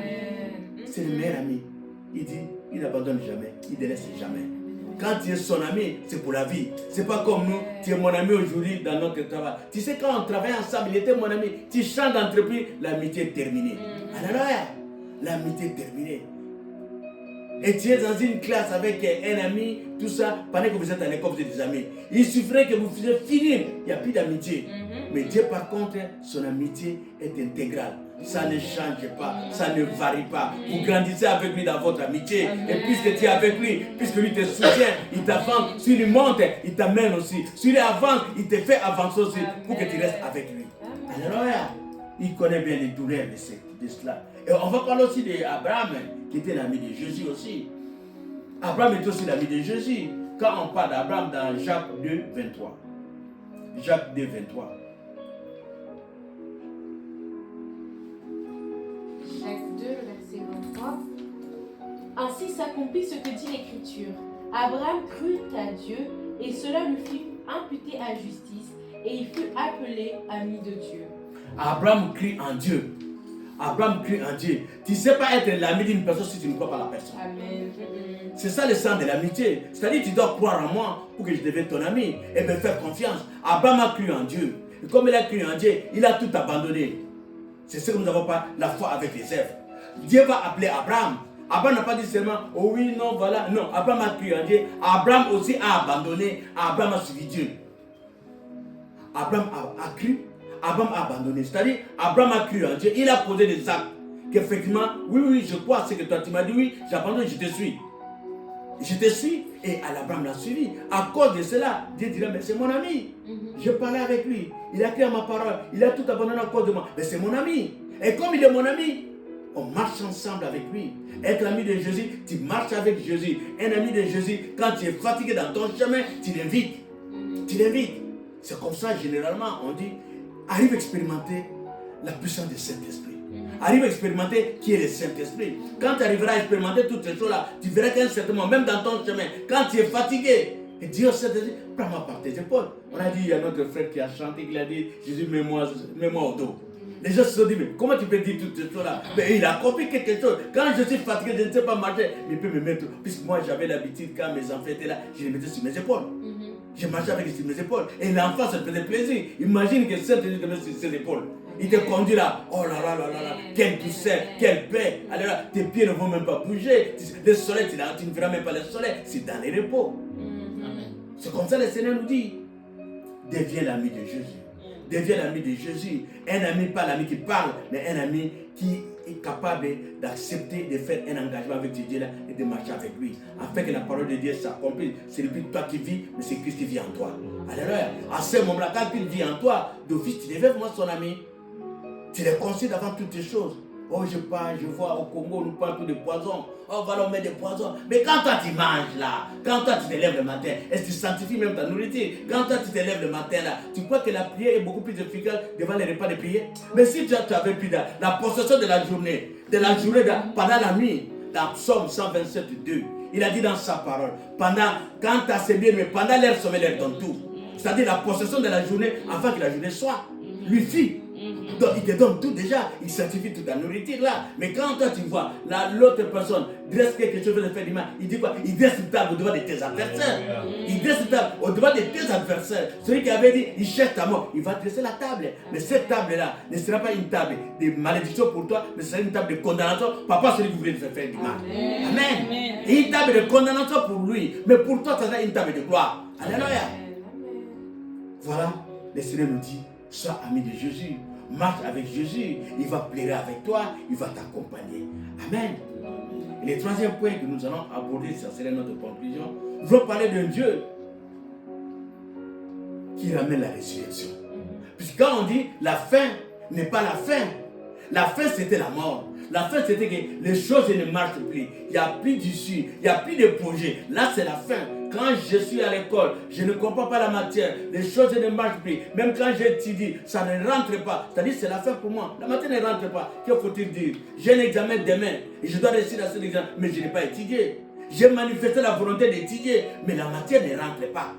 A: C'est le meilleur ami. Il dit, il n'abandonne jamais. Il ne laisse jamais. Quand tu es son ami, c'est pour la vie. C'est pas comme nous, tu es mon ami aujourd'hui dans notre travail. Tu sais, quand on travaille ensemble, il était mon ami. Tu changes d'entreprise, l'amitié est terminée. Alléluia. L'amitié est terminée. Et tu es dans une classe avec un ami, tout ça, pendant que vous êtes à l'école, vous êtes des amis. Il suffirait que vous faisiez finir, il n'y a plus d'amitié. Mais Dieu, par contre, son amitié est intégrale. Ça ne change pas, ça ne varie pas. Vous grandissez avec lui dans votre amitié. Et puisque tu es avec lui, puisque lui te soutient, il t'avance, s'il lui monte, il t'amène aussi. S'il avance, il te fait avancer aussi pour que tu restes avec lui. Alléluia. Il connaît bien les douleurs de cela. Et on va parler aussi d'Abraham, qui était l'ami de Jésus aussi. Abraham est aussi l'ami de Jésus. Quand on parle d'Abraham dans Jacques 2, 23. Jacques 2, 23.
C: Jacques 2, verset 23. Ainsi s'accomplit ce que dit l'Écriture. Abraham crut à Dieu, et cela lui fut imputé à justice, et il fut appelé ami de Dieu.
A: Abraham crie en Dieu. Abraham crie en Dieu. Tu ne sais pas être l'ami d'une personne si tu ne crois pas à la personne.
C: Amen.
A: C'est ça le sens de l'amitié. C'est-à-dire que tu dois croire en moi pour que je devienne ton ami et me faire confiance. Abraham a cru en Dieu. Et comme il a cru en Dieu, il a tout abandonné. C'est ce que nous n'avons pas la foi avec les œuvres. Dieu va appeler Abraham. Abraham n'a pas dit seulement, oh oui, non, voilà. Non, Abraham a cru en Dieu. Abraham aussi a abandonné. Abraham a suivi Dieu. Abraham a cru. Abraham a abandonné. C'est-à-dire, Abraham a cru en Dieu. Il a posé des actes. Qu'effectivement, oui, je crois à ce que toi tu m'as dit. Oui, j'abandonne, je te suis. Je te suis. Et Abraham l'a suivi. À cause de cela, Dieu dirait, mais c'est mon ami. Je parlais avec lui. Il a cru à ma parole. Il a tout abandonné à cause de moi. Mais c'est mon ami. Et comme il est mon ami, on marche ensemble avec lui. Être l'ami de Jésus, tu marches avec Jésus. Un ami de Jésus, quand tu es fatigué dans ton chemin, tu l'invites. Tu l'invites. C'est comme ça, généralement, on dit, arrive à expérimenter la puissance du Saint-Esprit. Arrive à expérimenter qui est le Saint-Esprit. Quand tu arriveras à expérimenter toutes ces choses-là, tu verras qu'à un certain moment, même dans ton chemin, quand tu es fatigué, et Dieu Saint-Esprit, prends-moi par tes épaules. On a dit, il y a notre frère qui a chanté, qui a dit, Jésus, mets-moi au dos. Les gens se sont dit, mais comment tu peux dire toutes ces choses-là? Mais il a compris quelque chose. Quand je suis fatigué, je ne sais pas marcher, mais il peut me mettre, puisque moi j'avais l'habitude, quand mes enfants étaient là, je les mettais sur mes épaules. Je marchais avec sur mes épaules. Et l'enfant, ça faisait plaisir. Imagine que Saint-Esprit te met sur ses épaules. Il te conduit là. Oh là là là là là. Quelle douceur, quelle paix. Alléluia. Tes pieds ne vont même pas bouger. Le soleil, tu ne verras même pas le soleil. C'est dans les repos. C'est comme ça que le Seigneur nous dit. Deviens l'ami de Jésus. Deviens l'ami de Jésus. Un ami, pas l'ami qui parle, mais un ami qui est capable d'accepter de faire un engagement avec Dieu-là et de marcher avec lui. Afin que la parole de Dieu s'accomplisse. Ce n'est plus toi qui vis, mais c'est Christ qui vit en toi. Alléluia. À ce moment-là, quand il vit en toi, d'office, tu deviens vraiment son ami. Tu les considères avant toutes les choses. Oh, je parle, je vois au Congo, nous parlons tous de poison. Oh, voilà, on met des poisons. Mais quand toi tu manges là, quand toi tu te lèves le matin, est-ce que tu sanctifies même ta nourriture? Quand toi tu te lèves le matin là, tu crois que la prière est beaucoup plus efficace devant les repas de prière? Mais si tu avais pris la possession de la journée, pendant la nuit, dans Psaume 127, 2, il a dit dans sa parole, quand tu as ses bien, mais pendant l'heure sommeil, l'heure donne tout. C'est-à-dire la possession de la journée, afin que la journée soit lui fit. Donc il te donne tout déjà, il sanctifie toute la nourriture là. Mais quand toi tu vois l'autre personne dresse quelque chose de faire du mal, il dit quoi? Il dresse une table au devant de tes adversaires. Il dresse une table au devant de tes adversaires. Celui qui avait dit, il cherche ta mort, il va dresser la table. Mais cette table là ne sera pas une table de malédiction pour toi, mais ce sera une table de condamnation. Papa, celui qui voulait te faire du mal. Amen. Et une table de condamnation pour lui, mais pour toi, ça sera une table de gloire. Alléluia. Voilà, le Seigneur nous dit, sois ami de Jésus. Marche avec Jésus, il va plaire avec toi, il va t'accompagner. Amen. Et le troisième point que nous allons aborder, ça serait notre conclusion. Nous allons parler d'un Dieu qui ramène la résurrection. Puisque quand on dit la fin n'est pas la fin c'était la mort. La fin c'était que les choses ne marchent plus. Il n'y a plus d'issue, il n'y a plus de projet. Là c'est la fin. Quand je suis à l'école, je ne comprends pas la matière. Les choses ne marchent plus. Même quand j'étudie, ça ne rentre pas. C'est-à-dire c'est la fin pour moi. La matière ne rentre pas. Que faut-il dire? J'ai un examen demain et je dois réussir à cet examen, mais je n'ai pas étudié. J'ai manifesté la volonté d'étudier, mais la matière ne rentre pas.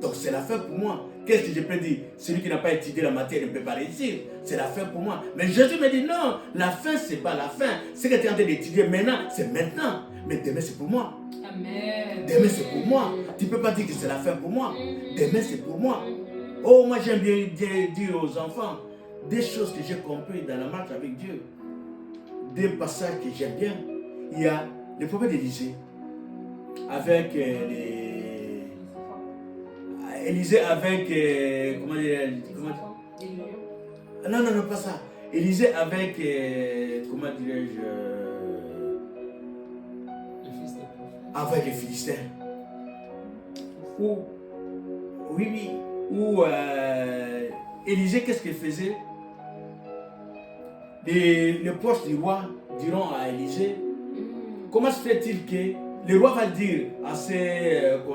A: Donc c'est la fin pour moi. Qu'est-ce que je peux dire? Celui qui n'a pas étudié la matière ne peut pas réussir. C'est la fin pour moi. Mais Jésus me dit non, la fin c'est pas la fin. Ce que tu es en train d'étudier maintenant, c'est maintenant. Mais demain c'est pour moi.
C: Amen.
A: Demain c'est pour moi. Tu ne peux pas dire que c'est la fin pour moi. Demain c'est pour moi. Oh, moi j'aime bien dire aux enfants des choses que j'ai compris dans la marche avec Dieu. Des passages que j'aime bien. Il y a le prophète d'Élysée avec Élisée avec comment non, pas ça. Élisée avec comment dirais-je avec les Philistins. Où Élisée, qu'est-ce qu'il faisait? Les proches du roi diront à Élisée, comment se fait-il que le roi va dire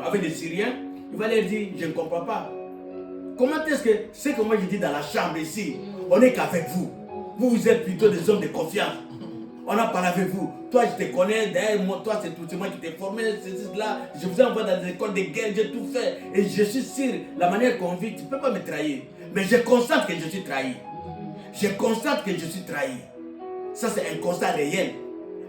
A: avec les Syriens, il va leur dire, je ne comprends pas. Comment est-ce que ce que moi je dis dans la chambre ici, on n'est qu'avec vous. Vous êtes plutôt des hommes de confiance. On a parlé avec vous. Toi, je te connais. Derrière moi, toi, c'est moi qui t'ai formé. C'est là. Je vous ai envoyé dans des écoles de guerre. J'ai tout fait. Et je suis sûr, la manière qu'on vit, tu ne peux pas me trahir. Mais je constate que je suis trahi. Je constate que je suis trahi. Ça, c'est un constat réel.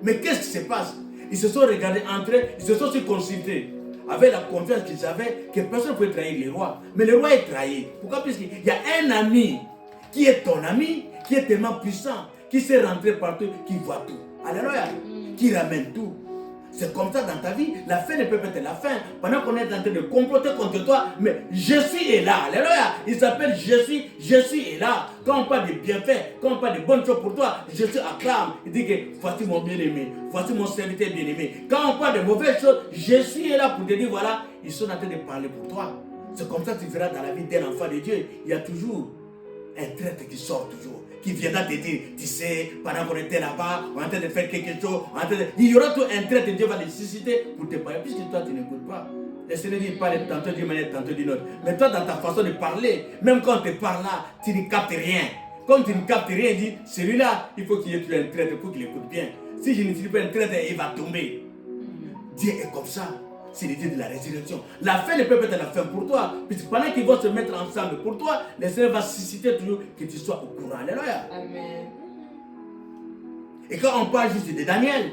A: Mais qu'est-ce qui se passe? Ils se sont regardés entre eux. Ils se sont consultés. Avec la confiance qu'ils avaient, que personne ne pouvait trahir le roi. Mais le roi est trahi. Pourquoi? Parce qu'il y a un ami qui est ton ami, qui est tellement puissant, qui sait rentrer partout, qui voit tout. Alléluia. Qui ramène tout. C'est comme ça dans ta vie. La fin ne peut pas être la fin. Pendant qu'on est en train de comploter contre toi, mais Jésus est là. Alléluia. Il s'appelle Jésus. Jésus est là. Quand on parle de bienfaits, quand on parle de bonnes choses pour toi, Jésus acclame. Il dit que voici mon bien-aimé. Voici mon serviteur bien-aimé. Quand on parle de mauvaises choses, Jésus est là pour te dire voilà, ils sont en train de parler pour toi. C'est comme ça que tu verras dans la vie d'un enfant de Dieu. Il y a toujours un traître qui sort toujours, qui viendra te dire, tu sais, pendant qu'on était là-bas, on est en train de faire quelque chose, il y aura tout un traître, Dieu va les susciter pour te parler, puisque toi tu n'écoutes pas. Le Seigneur dit, parle tantôt d'une manière, tantôt d'une autre. Mais toi, dans ta façon de parler, même quand on te parle là, tu ne captes rien. Quand tu ne captes rien, il dit, celui-là, il faut qu'il ait un traître, il faut qu'il écoute bien. Si je n'utilise pas un traître, il va tomber. Dieu est comme ça. C'est l'idée de la résurrection. La fin ne peut pas être la fin pour toi. Puisque pendant qu'ils vont se mettre ensemble pour toi, le Seigneur va susciter toujours que tu sois au courant. Alléluia.
C: Amen.
A: Et quand on parle juste de Daniel,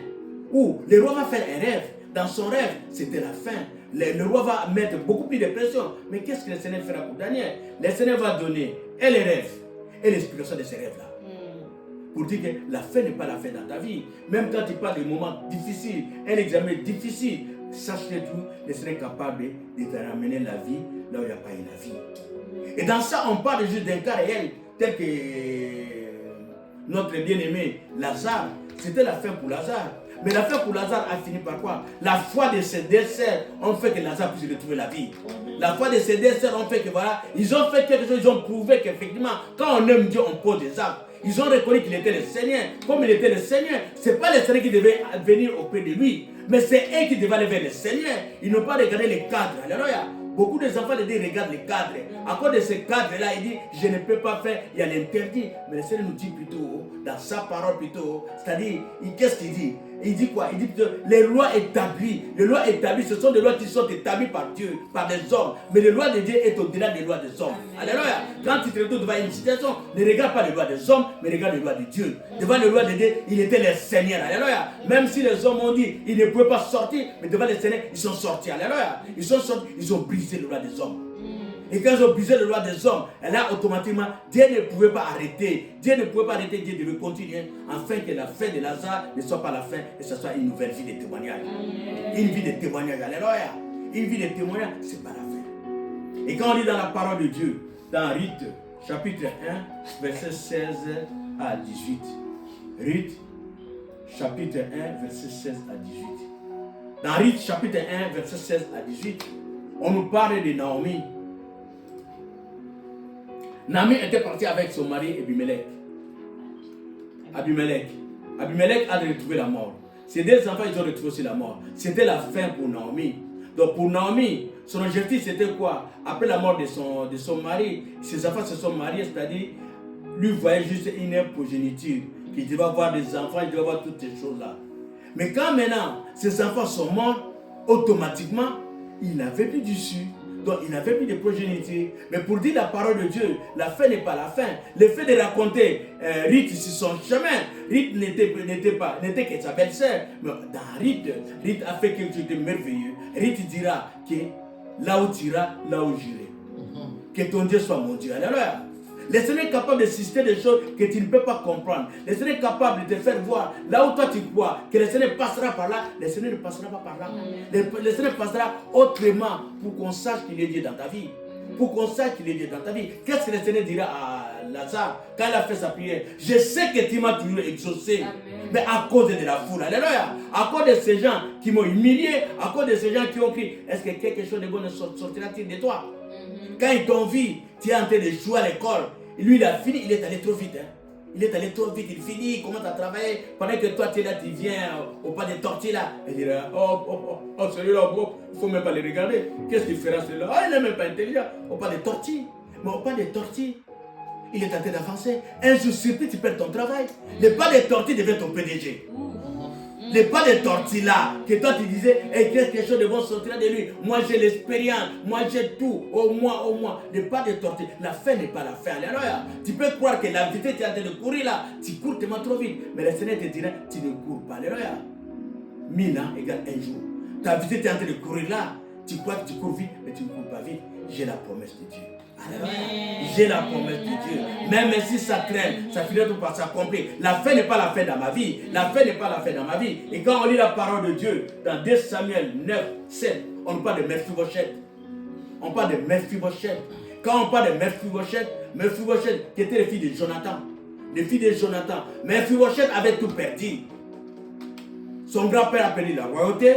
A: où le roi va faire un rêve, dans son rêve, c'était la fin. Le roi va mettre beaucoup plus de pression. Mais qu'est-ce que le Seigneur fera pour Daniel? Le Seigneur va donner et les rêves, et l'explication de ces rêves-là. Pour dire que la fin n'est pas la fin dans ta vie. Même quand tu parles de moments difficiles, un examen difficile, sache que tout, le Seigneur est capable de te ramener la vie là où il n'y a pas eu la vie. Et dans ça, on parle juste d'un cas réel, tel que notre bien-aimé Lazare. C'était la fin pour Lazare. Mais la fin pour Lazare a fini par quoi? La foi de ses deux sœurs ont fait que Lazare puisse retrouver la vie. La foi de ses deux sœurs ont fait que voilà, ils ont fait quelque chose, ils ont prouvé qu'effectivement, quand on aime Dieu, on pose des actes. Ils ont reconnu qu'il était le Seigneur. Comme il était le Seigneur, ce n'est pas le Seigneur qui devait venir auprès de lui, mais c'est eux qui devaient aller vers le Seigneur. Ils n'ont pas regardé les cadres. Alléluia. Beaucoup des enfants disent regardent les cadres. À cause de ces cadres-là, il dit je ne peux pas faire, il y a l'interdit. Mais le Seigneur nous dit plutôt, dans sa parole plutôt, c'est-à-dire, qu'est-ce qu'il dit? Il dit quoi? Il dit plutôt, les lois établies, ce sont des lois qui sont établies par Dieu, par des hommes. Mais les lois de Dieu est au-delà des lois des hommes. Alléluia. Quand tu te retrouves devant une situation, ne regarde pas les lois des hommes, mais regarde les lois de Dieu. Devant les lois de Dieu, il était le Seigneur. Alléluia. Même si les hommes ont dit, ils ne pouvaient pas sortir, mais devant le Seigneur, ils sont sortis. Alléluia. Ils sont sortis, ils ont brisé les lois des hommes. Et quand ils ont brisé les lois des hommes, et là, automatiquement, Dieu ne pouvait pas arrêter. Dieu ne pouvait pas arrêter, Dieu devait continuer, afin que la fin de Lazare ne soit pas la fin, et que ce soit une nouvelle vie de témoignage. Une vie de témoignage, alléluia. Une vie de témoignage, ce n'est pas la fin. Et quand on lit dans la parole de Dieu, dans Rite, chapitre 1, verset 16 à 18. Rite, chapitre 1, verset 16 à 18. Dans Rite, chapitre 1, verset 16 à 18, on nous parle de Naomi. Naomi était partie avec son mari Abimelech. Abimelech a retrouvé la mort. Ses deux enfants, ils ont retrouvé aussi la mort. C'était la fin pour Naomi. Donc pour Naomi, son objectif c'était quoi? Après la mort de son mari, ses enfants se sont mariés, c'est-à-dire, lui voyait juste une progéniture, qu'il devait avoir des enfants, il devait avoir toutes ces choses-là. Mais quand maintenant, ses enfants sont morts, automatiquement, il n'avait plus d'issue. Donc il n'avait plus de progéniture. Mais pour dire la parole de Dieu, la fin n'est pas la fin. Le fait de raconter Rite sur son chemin, Rite n'était que sa belle-sœur. Mais dans Rite a fait quelque chose de merveilleux. Rite dira que là où tu iras, là où j'irai. Que ton Dieu soit mon Dieu. Alléluia. Le Seigneur est capable de susciter des choses que tu ne peux pas comprendre. Le Seigneur est capable de te faire voir là où toi tu crois que le Seigneur passera par là. Le Seigneur ne passera pas par là. Le Seigneur passera autrement pour qu'on sache qu'il est Dieu dans ta vie. Pour qu'on sache qu'il est Dieu dans ta vie. Qu'est-ce que le Seigneur dira à Lazare quand il a fait sa prière? Je sais que tu m'as toujours exaucé. Mais à cause de la foule. Alléluia. À cause de ces gens qui m'ont humilié. À cause de ces gens qui ont crié. Est-ce que quelque chose de bon sortira-t-il de toi? Quand ils t'ont vu, tu es en train de jouer à l'école. Lui, il a fini, il est allé trop vite. Il est allé trop vite, il finit, il commence à travailler. Pendant que toi, tu es là, tu viens au pas de tortilles là. Il dira, oh, celui-là, il ne faut même pas le regarder. Qu'est-ce qu'il fera celui-là? Il n'est même pas intelligent. Au pas de tortilles. Mais au pas de tortilles, il est en train d'avancer. Un jour surpris, tu perds ton travail. Le pas de tortilles devient ton PDG. Les pas de tortilles là, que toi tu disais, et quelque chose de bon sortira de lui. Moi j'ai l'expérience, moi j'ai tout, au moins. Les pas de tortilles, la fin n'est pas la fin. Alléluia. Tu peux croire que la vitesse tu es en train de courir là, tu cours tellement trop vite. Mais le Seigneur te dira, tu ne cours pas. Alléluia. 1000 ans égale un jour. Ta vitesse tu es en train de courir là, tu crois que tu cours vite, mais tu ne cours pas vite. J'ai la promesse de Dieu. Alléluia. J'ai la promesse de Dieu. Même si ça traîne, ça finit par s'accomplir. La fin n'est pas la fin dans ma vie. La fin n'est pas la fin dans ma vie. Et quand on lit la parole de Dieu, dans 2 Samuel 9, 7, on parle de Mephibosheth. On parle de Mephibosheth. Quand on parle de Mephibosheth qui était le fils de Jonathan. Le fils de Jonathan. Mephibosheth avait tout perdu. Son grand-père a perdu la royauté.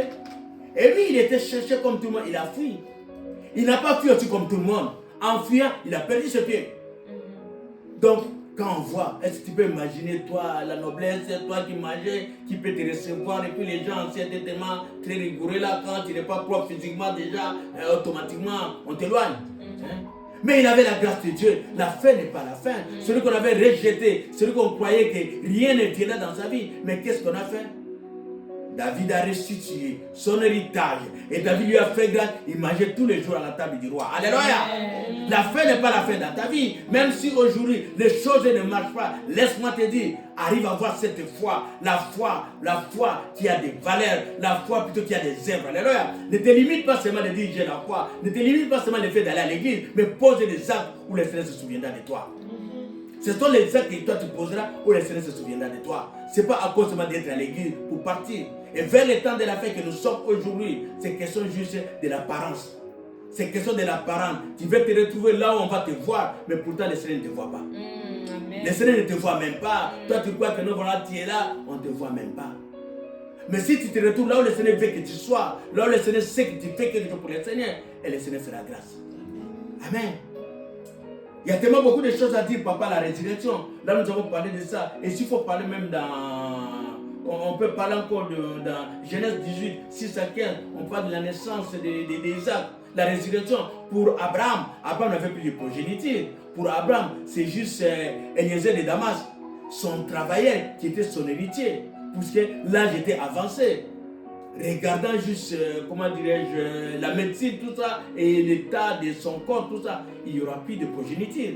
A: Et lui, il était cherché comme tout le monde. Il a fui. Il n'a pas fui aussi comme tout le monde. En fuyant, il a perdu ses pieds. Donc, quand on voit, est-ce que tu peux imaginer toi, la noblesse, toi qui mangeais, qui peut te recevoir, et puis les gens anciens étaient tellement très rigoureux là, quand tu n'es pas propre physiquement déjà, automatiquement, on t'éloigne. Mais il avait la grâce de Dieu. La fin n'est pas la fin. Celui qu'on avait rejeté, celui qu'on croyait que rien ne tiendrait dans sa vie. Mais qu'est-ce qu'on a fait? David a restitué son héritage. Et David lui a fait grâce. Il mangeait tous les jours à la table du roi. Alléluia. La fin n'est pas la fin dans ta vie. Même si aujourd'hui les choses ne marchent pas, laisse-moi te dire, arrive à avoir cette foi. La foi qui a des valeurs. La foi plutôt qui a des œuvres. Alléluia. Ne te limite pas seulement de dire j'ai la foi. Ne te limite pas seulement le fait d'aller à l'église. Mais pose des actes où le Seigneur se souviendra de toi. Ce sont les actes que toi tu poseras où le Seigneur se souviendra de toi. Ce n'est pas à cause seulement d'être à l'église pour partir. Et vers le temps de la fête que nous sommes aujourd'hui, c'est question juste de l'apparence. C'est question de l'apparence. Tu veux te retrouver là où on va te voir, mais pourtant le Seigneur ne te voit pas. Le Seigneur ne te voit même pas. Toi tu crois que non, voilà, tu es là, on ne te voit même pas. Mais si tu te retrouves là où le Seigneur veut que tu sois, là où le Seigneur sait que tu fais quelque chose pour le Seigneur, et le Seigneur fera grâce. Amen. Il y a tellement beaucoup de choses à dire, papa, la résurrection. Là, nous avons parlé de ça. Et s'il faut parler même on peut parler encore dans Genèse 18, 6 à 15. On parle de la naissance d'Isaac. La résurrection. Pour Abraham, Abraham n'avait plus de progéniture. Pour Abraham, c'est juste Eliezer de Damas, son travailleur, qui était son héritier. Puisque l'âge était avancé. Regardant juste, comment dirais-je, la médecine, tout ça, et l'état de son corps, tout ça, il n'y aura plus de progéniture.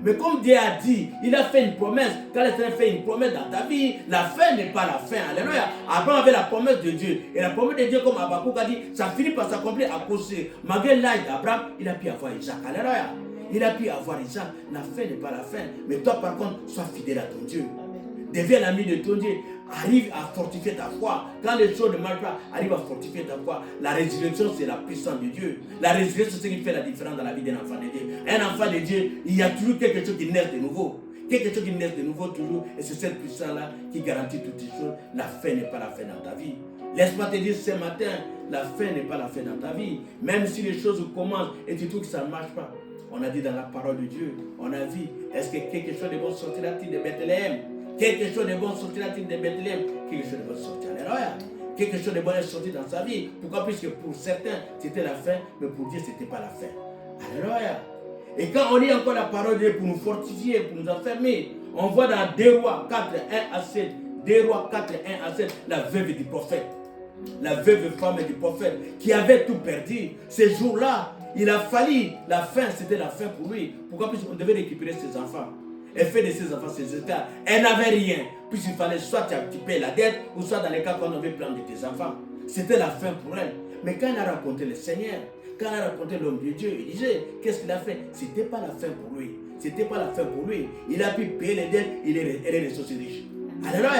A: Mais comme Dieu a dit, il a fait une promesse. Quand le Seigneur fait une promesse dans ta vie, la fin n'est pas la fin. Alléluia. Abraham avait la promesse de Dieu. Et la promesse de Dieu, comme Habakkuk a dit, ça finit par s'accomplir à cause. Malgré l'âge d'Abraham, il a pu avoir Isaac. Alléluia. Il a pu avoir Isaac. La fin n'est pas la fin. Mais toi, par contre, sois fidèle à ton Dieu. Deviens l'ami de ton Dieu. Arrive à fortifier ta foi. Quand les choses ne marchent pas, arrive à fortifier ta foi. La résurrection, c'est la puissance de Dieu. La résurrection, c'est ce qui fait la différence dans la vie d'un enfant de Dieu. Un enfant de Dieu, il y a toujours quelque chose qui naît de nouveau. Quelque chose qui naît de nouveau toujours. Et c'est cette puissance-là qui garantit toutes les choses. La fin n'est pas la fin dans ta vie. Laisse-moi te dire ce matin, la fin n'est pas la fin dans ta vie. Même si les choses commencent et tu trouves que ça ne marche pas. On a dit dans la parole de Dieu, on a vu, est-ce que quelque chose de bon sortira-t-il de Bethléem? Quelque chose de bon sortira-t-il de Bethléem? Quelque chose de bon sortira. Alléluia. Quelque chose de bon est sorti dans sa vie. Pourquoi? Puisque pour certains, c'était la fin, mais pour Dieu, ce n'était pas la fin. Alléluia. Et quand on lit encore la parole de Dieu pour nous fortifier, pour nous enfermer, on voit dans 2 Rois 4, 1 à 7, 2 Rois 4, 1 à 7, la veuve du prophète. La veuve femme du prophète qui avait tout perdu. Ces jours-là, il a fallu, la fin, c'était la fin pour lui. Pourquoi? Puisqu'on devait récupérer ses enfants. Elle fait de ses enfants ses états. Elle n'avait rien. Puisqu'il fallait soit tu payes la dette, ou soit dans les cas qu'on avait plein de tes enfants. C'était la fin pour elle. Mais quand elle a rencontré le Seigneur, quand elle a rencontré l'homme de Dieu, il disait, qu'est-ce qu'il a fait? C'était pas la fin pour lui. C'était pas la fin pour lui. Il a pu payer les dettes, elle est restée aussi riche. Alléluia.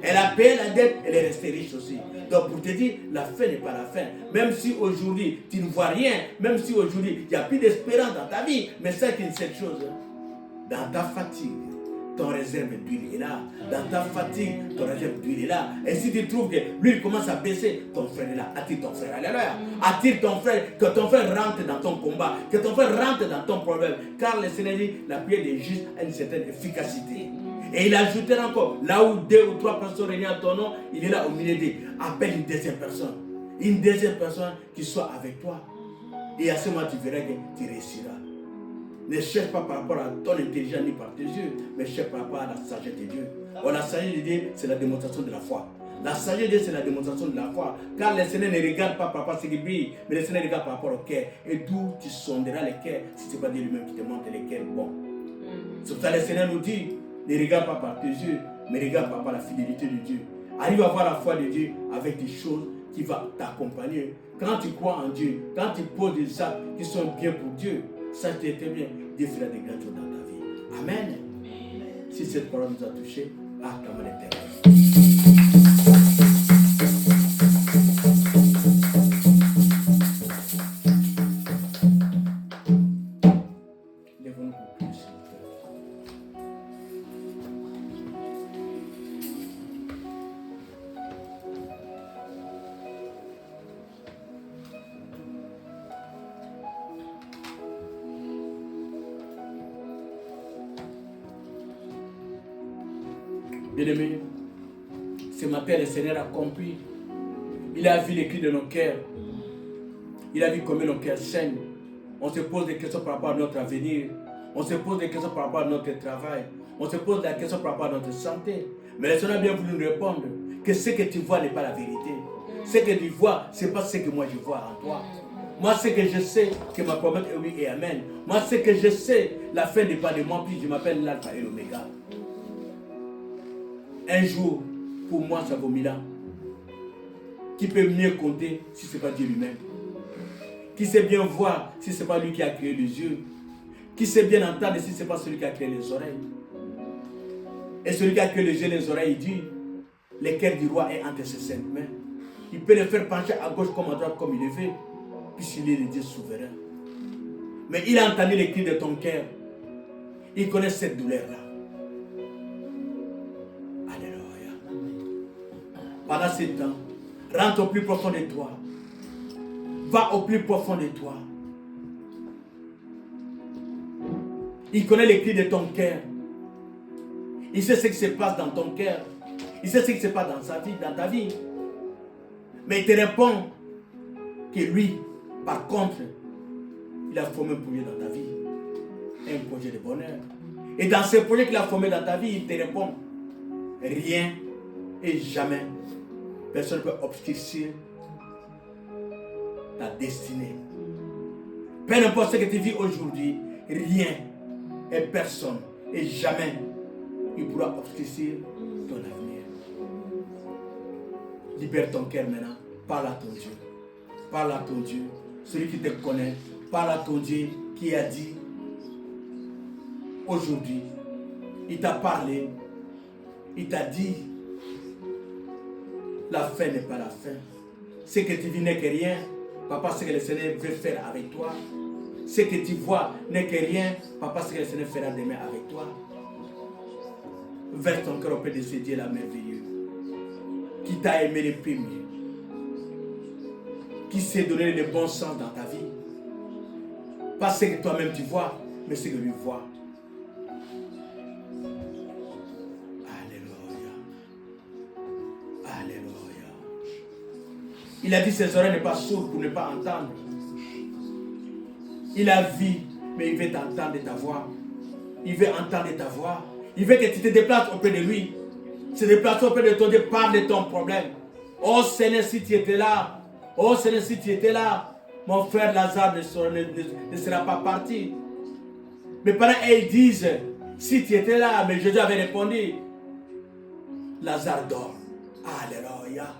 A: Elle a payé la dette, elle est restée riche aussi. Donc pour te dire, la fin n'est pas la fin. Même si aujourd'hui, tu ne vois rien, même si aujourd'hui, il n'y a plus d'espérance dans ta vie, mais c'est qu'une seule chose. Dans ta fatigue, ton réserve d'huile est là. Dans ta fatigue, ton réserve d'huile est là. Et si tu trouves que l'huile commence à baisser, ton frère est là. Attire ton frère. Alléluia. Attire ton frère. Que ton frère rentre dans ton combat. Que ton frère rentre dans ton problème. Car le Seigneur dit, la prière des justes a une certaine efficacité. Et il ajoutera encore, là où 2 ou 3 personnes réunies en ton nom, il est là au milieu d'eux. Appelle une deuxième personne. Une deuxième personne qui soit avec toi. Et à ce moment, tu verras que tu réussiras. Ne cherche pas par rapport à ton intelligence ni par tes yeux, mais cherche par rapport à la sagesse de Dieu. Or, la sagesse de Dieu, c'est la démonstration de la foi. La sagesse de Dieu, c'est la démonstration de la foi. Car le Seigneur ne regarde pas par rapport à ce qui brille, mais le Seigneur regarde par rapport au cœur. Et d'où tu sonderas le cœur, si ce n'est pas Dieu lui-même qui te montre le cœur bon. C'est pour ça que le Seigneur nous dit, ne regarde pas par tes yeux, mais regarde par rapport à la fidélité de Dieu. Arrive à voir la foi de Dieu avec des choses qui vont t'accompagner. Quand tu crois en Dieu, quand tu poses des actes qui sont bien pour Dieu, ça t'est bien, Dieu fera des grandes choses dans ta vie. Amen. Si cette parole nous a touchés, acclamons l'Éternel. Lèvons-nous pour prier, s'il vous plaît. Bien-aimés, ce matin, le Seigneur a compris. Il a vu les cris de nos cœurs. Il a vu combien nos cœurs saignent. On se pose des questions par rapport à notre avenir. On se pose des questions par rapport à notre travail. On se pose des questions par rapport à notre santé. Mais le Seigneur a bien voulu nous répondre que ce que tu vois n'est pas la vérité. Ce que tu vois, ce n'est pas ce que moi je vois en toi. Moi, ce que je sais, que ma promesse est oui et amen. Moi, ce que je sais, la fin n'est pas de moi, puis je m'appelle l'alpha et l'oméga. Un jour, pour moi, ça vaut 1000 ans. Qui peut mieux compter si ce n'est pas Dieu lui-même? Qui sait bien voir si ce n'est pas lui qui a créé les yeux? Qui sait bien entendre si ce n'est pas celui qui a créé les oreilles? Et celui qui a que les yeux et les oreilles, il dit, le cœur du roi est entre ses saintes mains. Il peut le faire pencher à gauche comme à droite comme il le veut, puisqu'il est le Dieu souverain. Mais il a entendu les cris de ton cœur. Il connaît cette douleur-là. Alléluia. Pendant ce temps, rentre au plus profond de toi. Va au plus profond de toi. Il connaît les cris de ton cœur. Il sait ce qui se passe dans ton cœur. Il sait ce qui se passe dans sa vie, dans ta vie. Mais il te répond que lui, par contre, il a formé un projet dans ta vie. Un projet de bonheur. Et dans ce projet qu'il a formé dans ta vie, il te répond, rien et jamais, personne ne peut obscurcir ta destinée. Peu importe ce que tu vis aujourd'hui, rien et personne et jamais il pourra obscurcir ton avenir. Libère ton cœur maintenant. Parle à ton Dieu. Parle à ton Dieu. Celui qui te connaît. Parle à ton Dieu qui a dit aujourd'hui, il t'a parlé, il t'a dit la fin n'est pas la fin. Ce que tu vis n'est que rien. Papa, ce que le Seigneur veut faire avec toi. Ce que tu vois n'est que rien. Papa, ce que le Seigneur fera demain avec toi. Verse ton cœur auprès de ce Dieu là merveilleux, qui t'a aimé le premier, qui s'est donné le bon sens dans ta vie. Pas ce que toi-même tu vois, mais ce que lui voit. Alléluia. Alléluia. Il a dit ses oreilles n'est pas sourdes pour ne pas entendre. Il a vu, mais il veut t'entendre de ta voix. Il veut entendre ta voix. Il veut que tu te déplaces auprès de lui. Se déplacer auprès de ton Dieu, parle de ton problème. Oh Seigneur, si tu étais là. Oh Seigneur, si tu étais là. Mon frère Lazare ne sera pas parti. Mais pendant qu'ils disent, si tu étais là, mais Jésus avait répondu, Lazare dort. Alléluia.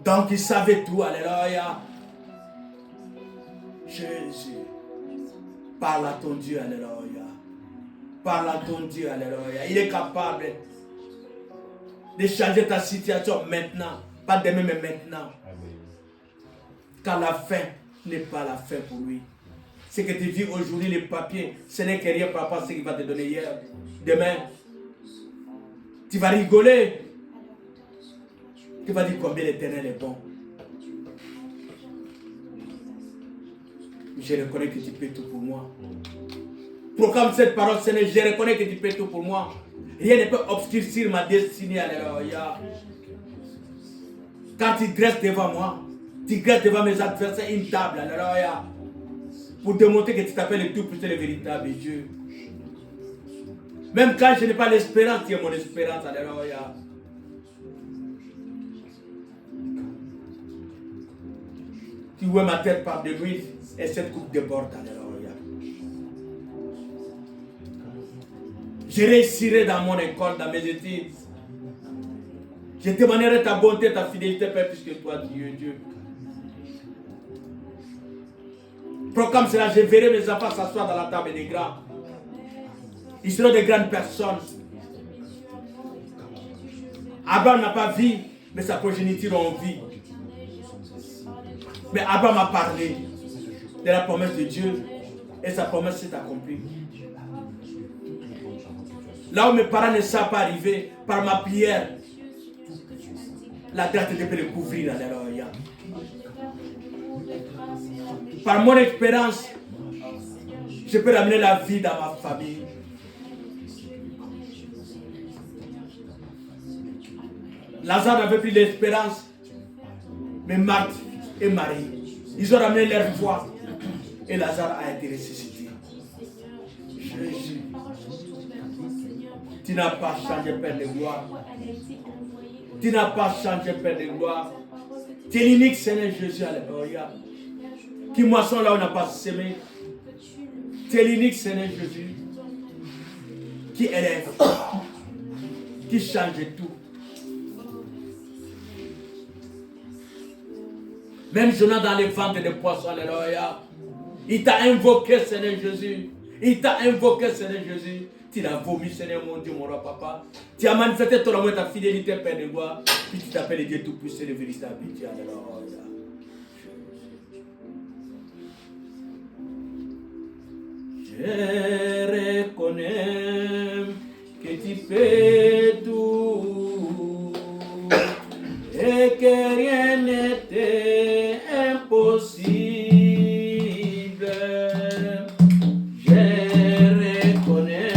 A: Donc il savait tout. Alléluia. Jésus. Parle à ton Dieu. Alléluia. Parle à ton Dieu, alléluia. Il est capable de changer ta situation maintenant. Pas demain, mais maintenant. Car la fin n'est pas la fin pour lui. Ce que tu vis aujourd'hui, les papiers, ce n'est que rien par rapport à ce qu'il va te donner hier. Demain, tu vas rigoler. Tu vas dire combien l'Éternel est bon. Je reconnais que tu peux tout pour moi. Proclame cette parole, Seigneur, je reconnais que tu peux tout pour moi. Rien ne peut obscurcir ma destinée, alléluia. Quand tu dresses devant moi, tu dresses devant mes adversaires une table, alléluia. Pour démontrer que tu t'appelles le tout-puissant, le véritable Dieu. Même quand je n'ai pas l'espérance, tu es mon espérance, alléluia. Tu vois ma tête par de l'huile et cette coupe déborde, alléluia. Je réussirai dans mon école, dans mes études. Je témoignerai ta bonté, ta fidélité, Père, puisque toi, Dieu. Proclame cela, je verrai mes enfants s'asseoir dans la table des grands. Ils seront de grandes personnes. Abraham n'a pas vu, mais sa progéniture en vie. Mais Abraham a parlé de la promesse de Dieu et sa promesse s'est accomplie. Là où mes parents ne savent pas arriver, par ma prière, la grâce de Dieu peut le couvrir. Alléluia. Par mon expérience, je peux ramener la vie dans ma famille. Lazare n'avait plus d'espérance, mais Marthe et Marie, ils ont ramené leur foi et Lazare a été ressuscité. Jésus, tu n'as pas changé, Père de gloire. Tu n'as pas changé, Père de gloire. Tu es l'unique Seigneur Jésus, alléluia. Qui moissonne là où on n'a pas semé. Tu es l'unique Seigneur Jésus. Qui élève. Qui change tout. Même Jonas dans les ventres de poissons, alléluia. Il t'a invoqué, Seigneur Jésus. Il t'a invoqué, Seigneur Jésus. Tu l'as vomi, Seigneur mon Dieu, mon roi papa. Tu as manifesté ton amour et ta fidélité, Père de gloire. Puis tu t'appelles Dieu Tout-Puissant, le véritable Dieu. Alléluia. Je reconnais que tu fais tout et que rien n'était impossible. Je reconnais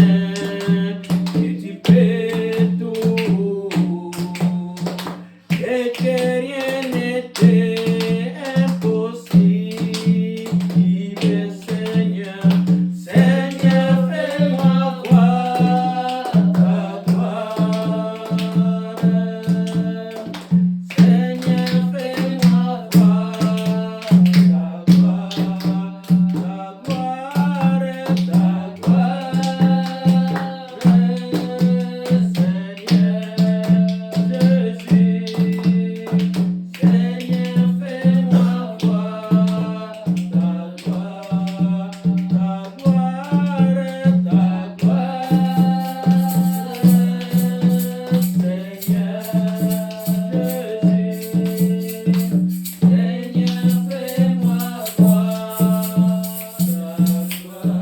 A: que tu fais tout et que rien n'était impossible, Seigneur. Seigneur, fais-moi voir ta gloire. Seigneur, fais-moi voir ta gloire, ta gloire, ta gloire. Seigneur Jésus, Seigneur, fais-moi voir ta gloire, ta gloire, ta gloire. Seigneur Jésus, Seigneur, fais-moi voir ta gloire.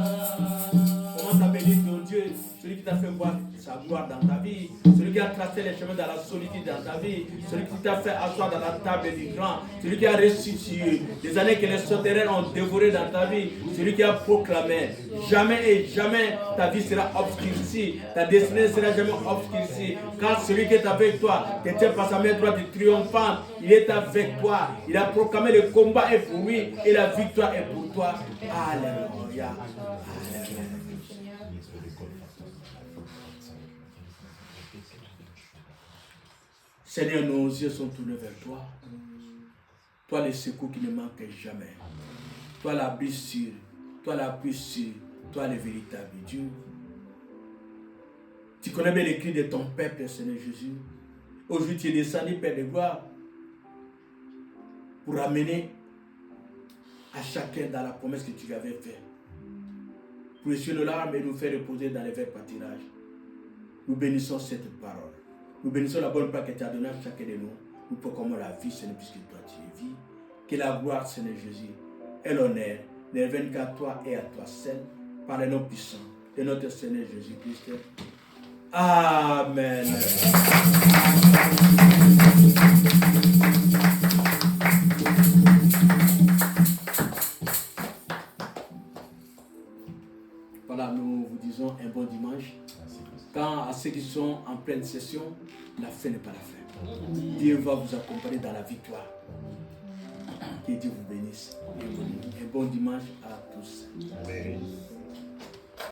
A: Commence à bénir ton Dieu, celui qui t'a fait voir sa gloire dans ta vie, celui qui a tracé les chemins dans la solitude dans ta vie, celui qui t'a fait asseoir dans la table du grand, celui qui a restitué les années que les sauterelles ont dévorées dans ta vie, celui qui a proclamé jamais et jamais ta vie sera obscurcie, ta destinée ne sera jamais obscurcie, car celui qui est avec toi te tient par sa main droite du triomphant, il est avec toi, il a proclamé le combat est pour lui et la victoire est pour toi. Alléluia. Alléluia. Seigneur, nos yeux sont tournés vers toi. Toi, le secours qui ne manque jamais. Toi, la blessure. Toi, la puissance. Toi, le véritable Dieu. Tu connais bien les cris de ton peuple, Seigneur Jésus. Aujourd'hui, tu es descendu, Père de gloire, pour amener à chacun dans la promesse que tu lui avais faite. Pour essuyer nos larmes et nous faire reposer dans les verts pâtirages. Nous bénissons cette parole. Nous bénissons la bonne part que tu as donnée à chacun de nous. Nous proclamons la vie, Seigneur, puisque toi tu es vie. Que la gloire, Seigneur Jésus, et l'honneur ne reviennent qu'à toi et à toi seul, par le nom puissant de notre Seigneur Jésus-Christ. Amen. Voilà, nous vous disons un bon dimanche. Quand à ceux qui sont en pleine session, la fin n'est pas la fin. Dieu va vous accompagner dans la victoire. Que Dieu vous bénisse. Et un bon dimanche à tous. Amen.